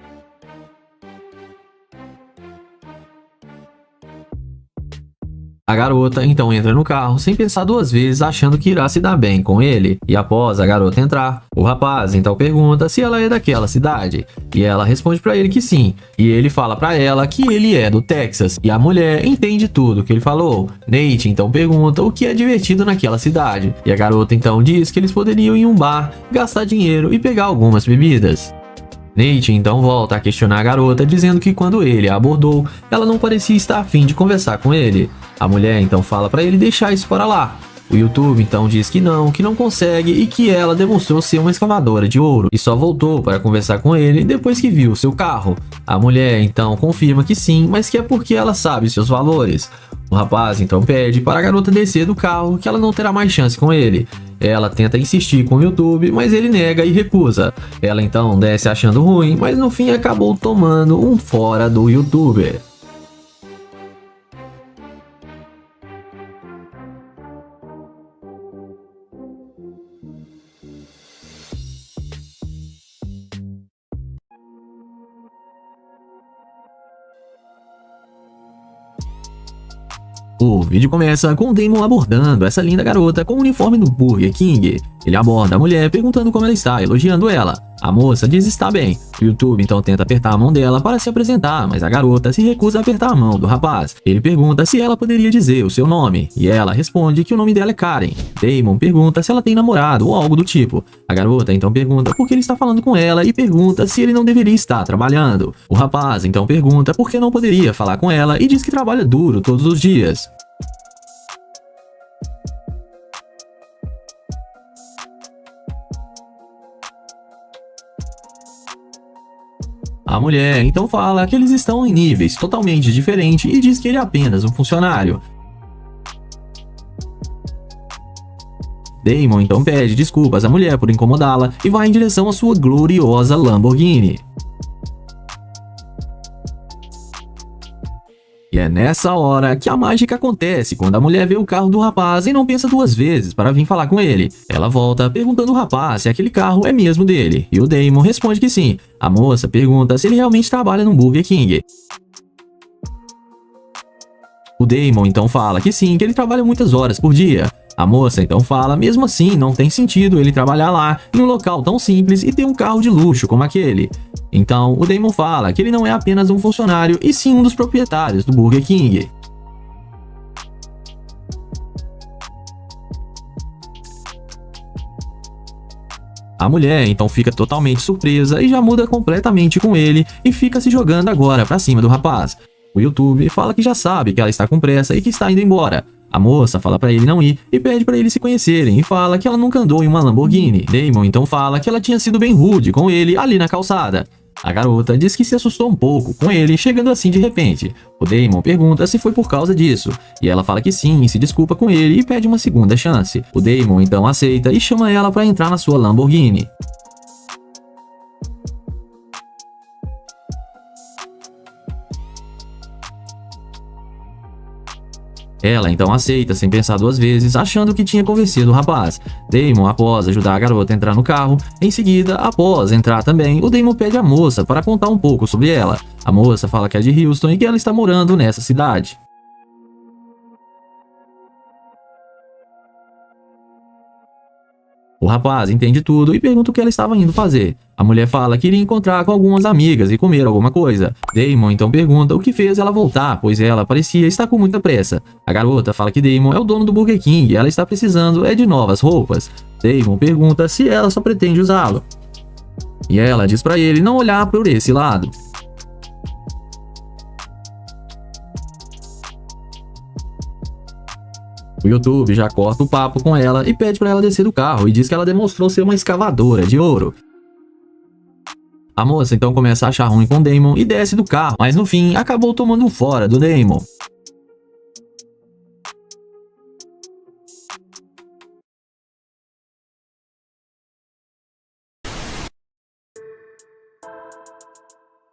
A garota então entra no carro sem pensar duas vezes, achando que irá se dar bem com ele. E após a garota entrar, o rapaz então pergunta se ela é daquela cidade. E ela responde para ele que sim. E ele fala para ela que ele é do Texas. E a mulher entende tudo que ele falou. Nate então pergunta o que é divertido naquela cidade. E a garota então diz que eles poderiam ir em um bar, gastar dinheiro e pegar algumas bebidas. Nate então volta a questionar a garota, dizendo que quando ele a abordou, ela não parecia estar a fim de conversar com ele. A mulher então fala para ele deixar isso para lá. O YouTube então diz que não consegue e que ela demonstrou ser uma escavadora de ouro e só voltou para conversar com ele depois que viu seu carro. A mulher então confirma que sim, mas que é porque ela sabe seus valores. O rapaz então pede para a garota descer do carro, que ela não terá mais chance com ele. Ela tenta insistir com o YouTube, mas ele nega e recusa. Ela então desce achando ruim, mas no fim acabou tomando um fora do YouTuber. O vídeo começa com o Damon abordando essa linda garota com o uniforme do Burger King. Ele aborda a mulher perguntando como ela está, elogiando ela. A moça diz estar bem. O YouTube então tenta apertar a mão dela para se apresentar, mas a garota se recusa a apertar a mão do rapaz. Ele pergunta se ela poderia dizer o seu nome, e ela responde que o nome dela é Karen. Damon pergunta se ela tem namorado ou algo do tipo. A garota então pergunta por que ele está falando com ela e pergunta se ele não deveria estar trabalhando. O rapaz então pergunta por que não poderia falar com ela e diz que trabalha duro todos os dias. A mulher então fala que eles estão em níveis totalmente diferentes e diz que ele é apenas um funcionário. Damon então pede desculpas à mulher por incomodá-la e vai em direção à sua gloriosa Lamborghini. E é nessa hora que a mágica acontece, quando a mulher vê o carro do rapaz e não pensa duas vezes para vir falar com ele. Ela volta perguntando ao rapaz se aquele carro é mesmo dele, e o Damon responde que sim. A moça pergunta se ele realmente trabalha no Burger King. O Damon então fala que sim, que ele trabalha muitas horas por dia. A moça então fala, mesmo assim, não tem sentido ele trabalhar lá, em um local tão simples e ter um carro de luxo como aquele. Então, o Damon fala que ele não é apenas um funcionário, e sim um dos proprietários do Burger King. A mulher então fica totalmente surpresa e já muda completamente com ele e fica se jogando agora pra cima do rapaz. O YouTube fala que já sabe que ela está com pressa e que está indo embora. A moça fala pra ele não ir e pede pra eles se conhecerem e fala que ela nunca andou em uma Lamborghini. Damon então fala que ela tinha sido bem rude com ele ali na calçada. A garota diz que se assustou um pouco com ele chegando assim de repente. O Damon pergunta se foi por causa disso, e ela fala que sim, e se desculpa com ele e pede uma segunda chance. O Damon então aceita e chama ela pra entrar na sua Lamborghini. Ela então aceita sem pensar duas vezes, achando que tinha convencido o rapaz. Damon, após ajudar a garota a entrar no carro, em seguida, após entrar também, o Damon pede a moça para contar um pouco sobre ela. A moça fala que é de Houston e que ela está morando nessa cidade. O rapaz entende tudo e pergunta o que ela estava indo fazer. A mulher fala que iria encontrar com algumas amigas e comer alguma coisa. Damon então pergunta o que fez ela voltar, pois ela parecia estar com muita pressa. A garota fala que Damon é o dono do Burger King e ela está precisando de novas roupas. Damon pergunta se ela só pretende usá-lo. E ela diz para ele não olhar por esse lado. O YouTube já corta o papo com ela e pede para ela descer do carro e diz que ela demonstrou ser uma escavadora de ouro. A moça então começa a achar ruim com Damon e desce do carro, mas no fim acabou tomando um fora do Damon.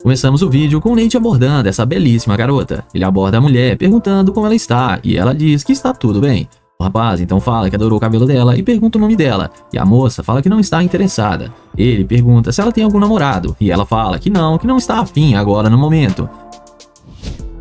Começamos o vídeo com Nate abordando essa belíssima garota. Ele aborda a mulher perguntando como ela está e ela diz que está tudo bem. O rapaz então fala que adorou o cabelo dela e pergunta o nome dela, e a moça fala que não está interessada. Ele pergunta se ela tem algum namorado e ela fala que não está afim agora no momento.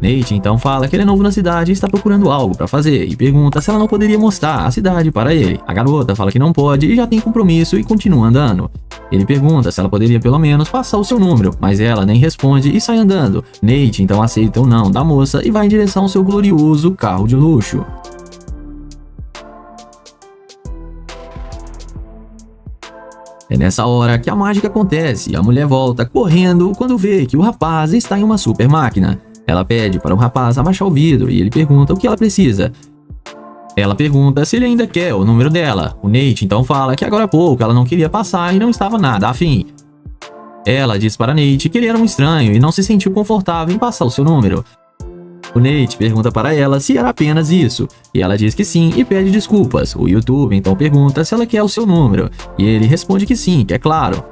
Nate então fala que ele é novo na cidade e está procurando algo para fazer e pergunta se ela não poderia mostrar a cidade para ele. A garota fala que não pode e já tem compromisso e continua andando. Ele pergunta se ela poderia pelo menos passar o seu número, mas ela nem responde e sai andando. Nate então aceita o não da moça e vai em direção ao seu glorioso carro de luxo. É nessa hora que a mágica acontece e a mulher volta correndo quando vê que o rapaz está em uma super máquina. Ela pede para o rapaz abaixar o vidro e ele pergunta o que ela precisa. Ela pergunta se ele ainda quer o número dela. O Nate então fala que agora há pouco ela não queria passar e não estava nada afim. Ela diz para Nate que ele era um estranho e não se sentiu confortável em passar o seu número. O Nate pergunta para ela se era apenas isso, e ela diz que sim e pede desculpas. O YouTube então pergunta se ela quer o seu número, e ele responde que sim, que é claro.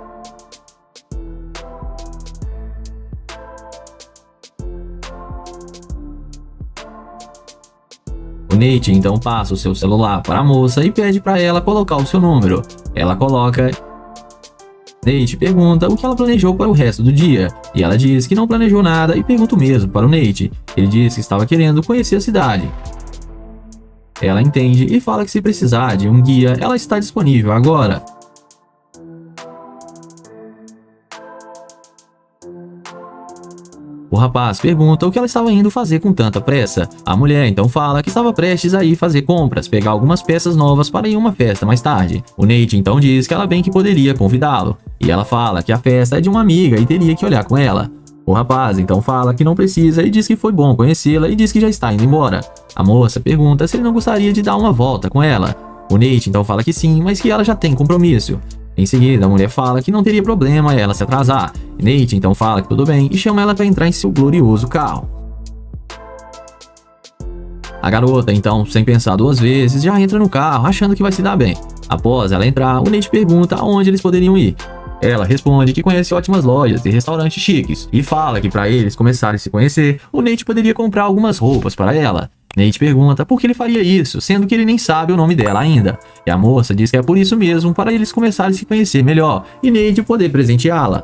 O Nate então passa o seu celular para a moça e pede para ela colocar o seu número. Ela coloca. Nate pergunta o que ela planejou para o resto do dia, e ela diz que não planejou nada e pergunta o mesmo para o Nate. Ele diz que estava querendo conhecer a cidade. Ela entende e fala que se precisar de um guia, ela está disponível agora. O rapaz pergunta o que ela estava indo fazer com tanta pressa. A mulher então fala que estava prestes a ir fazer compras, pegar algumas peças novas para ir a uma festa mais tarde. O Nate então diz que ela bem que poderia convidá-lo, e ela fala que a festa é de uma amiga e teria que olhar com ela. O rapaz então fala que não precisa e diz que foi bom conhecê-la e diz que já está indo embora. A moça pergunta se ele não gostaria de dar uma volta com ela. O Nate então fala que sim, mas que ela já tem compromisso. Em seguida, a mulher fala que não teria problema ela se atrasar. Nate então fala que tudo bem e chama ela para entrar em seu glorioso carro. A garota então, sem pensar duas vezes, já entra no carro achando que vai se dar bem. Após ela entrar, o Nate pergunta aonde eles poderiam ir. Ela responde que conhece ótimas lojas e restaurantes chiques e fala que para eles começarem a se conhecer, o Nate poderia comprar algumas roupas para ela. Nate pergunta por que ele faria isso, sendo que ele nem sabe o nome dela ainda. E a moça diz que é por isso mesmo, para eles começarem a se conhecer melhor e Nate poder presenteá-la.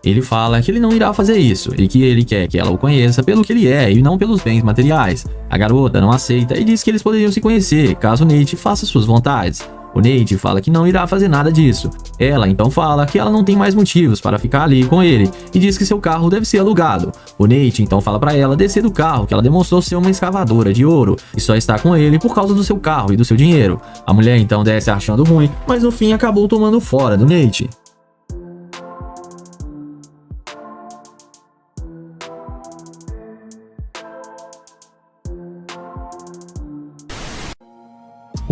Ele fala que ele não irá fazer isso e que ele quer que ela o conheça pelo que ele é e não pelos bens materiais. A garota não aceita e diz que eles poderiam se conhecer caso Nate faça suas vontades. O Nate fala que não irá fazer nada disso. Ela então fala que ela não tem mais motivos para ficar ali com ele e diz que seu carro deve ser alugado. O Nate então fala para ela descer do carro, que ela demonstrou ser uma escavadora de ouro e só está com ele por causa do seu carro e do seu dinheiro. A mulher então desce achando ruim, mas no fim acabou tomando fora do Nate.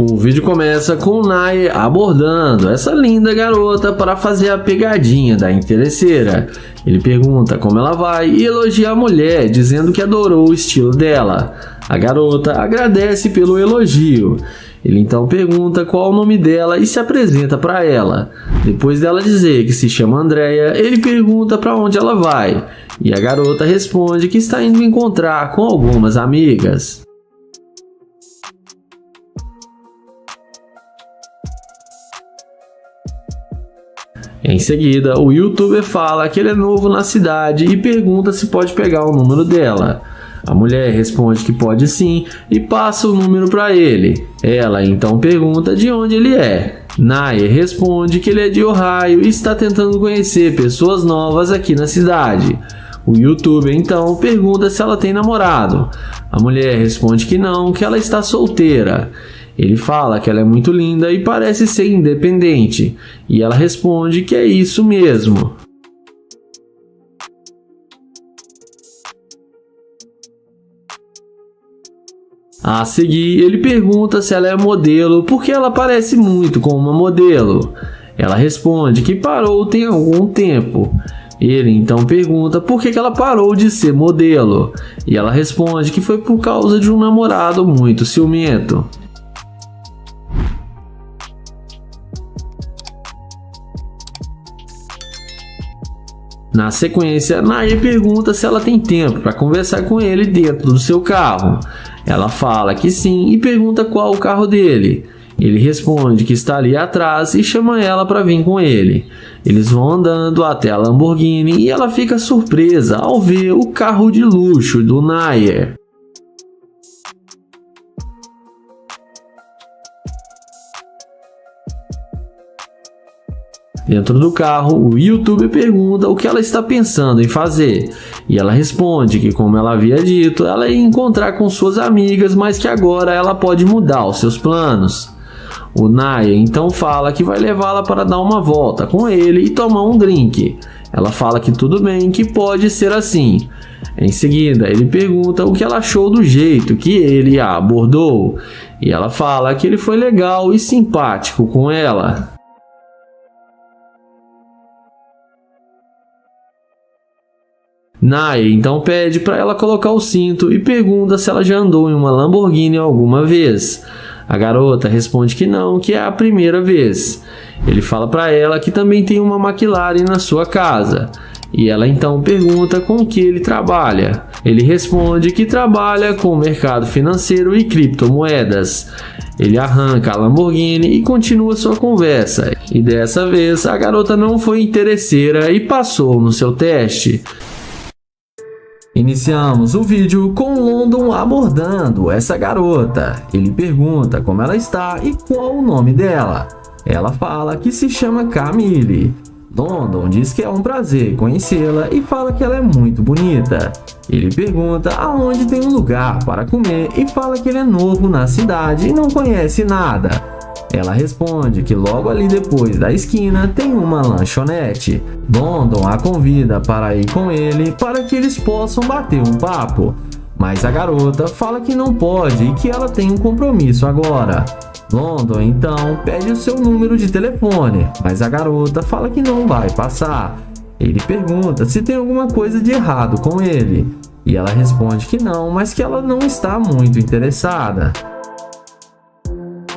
O vídeo começa com o Nair abordando essa linda garota para fazer a pegadinha da interesseira. Ele pergunta como ela vai e elogia a mulher, dizendo que adorou o estilo dela. A garota agradece pelo elogio. Ele então pergunta qual o nome dela e se apresenta para ela. Depois dela dizer que se chama Andrea, ele pergunta para onde ela vai. E a garota responde que está indo encontrar com algumas amigas. Em seguida, o youtuber fala que ele é novo na cidade e pergunta se pode pegar o número dela. A mulher responde que pode sim e passa o número para ele. Ela então pergunta de onde ele é. Nair responde que ele é de Ohio e está tentando conhecer pessoas novas aqui na cidade. O youtuber então pergunta se ela tem namorado. A mulher responde que não, que ela está solteira. Ele fala que ela é muito linda e parece ser independente, e ela responde que é isso mesmo. A seguir, ele pergunta se ela é modelo porque ela parece muito com uma modelo. Ela responde que parou tem algum tempo. Ele então pergunta por que ela parou de ser modelo, e ela responde que foi por causa de um namorado muito ciumento. Na sequência, Nair pergunta se ela tem tempo para conversar com ele dentro do seu carro. Ela fala que sim e pergunta qual o carro dele. Ele responde que está ali atrás e chama ela para vir com ele. Eles vão andando até a Lamborghini e ela fica surpresa ao ver o carro de luxo do Nair. Dentro do carro, o youtuber pergunta o que ela está pensando em fazer, e ela responde que, como ela havia dito, ela ia encontrar com suas amigas, mas que agora ela pode mudar os seus planos. O Nair então fala que vai levá-la para dar uma volta com ele e tomar um drink. Ela fala que tudo bem, que pode ser assim. Em seguida, ele pergunta o que ela achou do jeito que ele a abordou, e ela fala que ele foi legal e simpático com ela. Nair então pede para ela colocar o cinto e pergunta se ela já andou em uma Lamborghini alguma vez. A garota responde que não, que é a primeira vez. Ele fala para ela que também tem uma McLaren na sua casa. E ela então pergunta com o que ele trabalha. Ele responde que trabalha com o mercado financeiro e criptomoedas. Ele arranca a Lamborghini e continua sua conversa. E dessa vez a garota não foi interesseira e passou no seu teste. Iniciamos o vídeo com London abordando essa garota. Ele pergunta como ela está e qual o nome dela. Ela fala que se chama Camille. London diz que é um prazer conhecê-la e fala que ela é muito bonita. Ele pergunta aonde tem um lugar para comer e fala que ele é novo na cidade e não conhece nada. Ela responde que logo ali depois da esquina tem uma lanchonete. London a convida para ir com ele para que eles possam bater um papo. Mas a garota fala que não pode e que ela tem um compromisso agora. London então pede o seu número de telefone, mas a garota fala que não vai passar. Ele pergunta se tem alguma coisa de errado com ele. E ela responde que não, mas que ela não está muito interessada.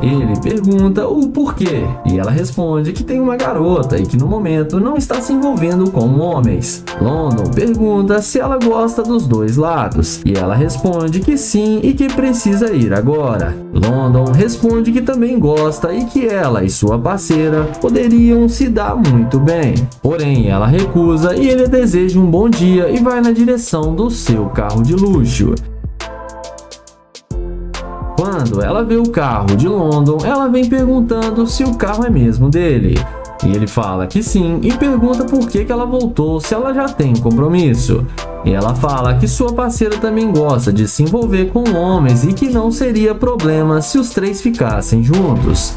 Ele pergunta o porquê, e ela responde que tem uma garota e que no momento não está se envolvendo com homens. London pergunta se ela gosta dos dois lados, e ela responde que sim e que precisa ir agora. London responde que também gosta e que ela e sua parceira poderiam se dar muito bem. Porém, ela recusa e ele deseja um bom dia e vai na direção do seu carro de luxo. Quando ela vê o carro de London, ela vem perguntando se o carro é mesmo dele. E ele fala que sim e pergunta por que ela voltou se ela já tem compromisso. E ela fala que sua parceira também gosta de se envolver com homens e que não seria problema se os três ficassem juntos.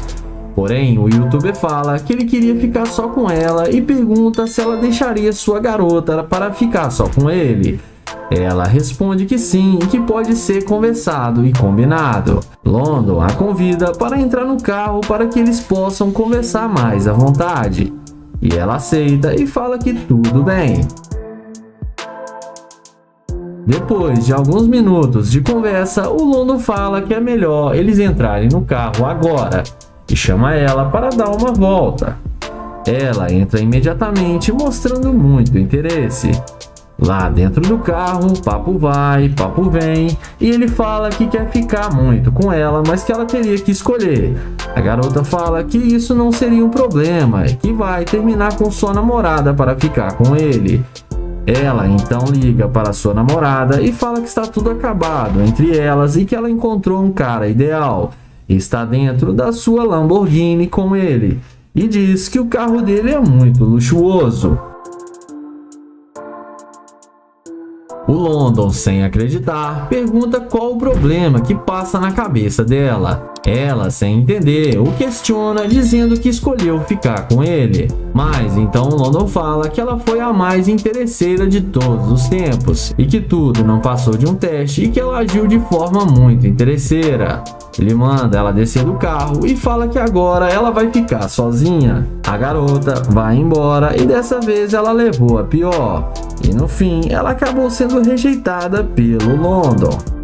Porém, o youtuber fala que ele queria ficar só com ela e pergunta se ela deixaria sua garota para ficar só com ele. Ela responde que sim e que pode ser conversado e combinado. London a convida para entrar no carro para que eles possam conversar mais à vontade. E ela aceita e fala que tudo bem. Depois de alguns minutos de conversa, o London fala que é melhor eles entrarem no carro agora e chama ela para dar uma volta. Ela entra imediatamente, mostrando muito interesse. Lá dentro do carro, papo vai, papo vem, e ele fala que quer ficar muito com ela, mas que ela teria que escolher. A garota fala que isso não seria um problema e que vai terminar com sua namorada para ficar com ele. Ela então liga para sua namorada e fala que está tudo acabado entre elas e que ela encontrou um cara ideal e está dentro da sua Lamborghini com ele, e diz que o carro dele é muito luxuoso. O London, sem acreditar, pergunta qual o problema que passa na cabeça dela. Ela, sem entender, o questiona, dizendo que escolheu ficar com ele. Mas então o London fala que ela foi a mais interesseira de todos os tempos e que tudo não passou de um teste e que ela agiu de forma muito interesseira. Ele manda ela descer do carro e fala que agora ela vai ficar sozinha. A garota vai embora e dessa vez ela levou a pior. E no fim, ela acabou sendo rejeitada pelo London.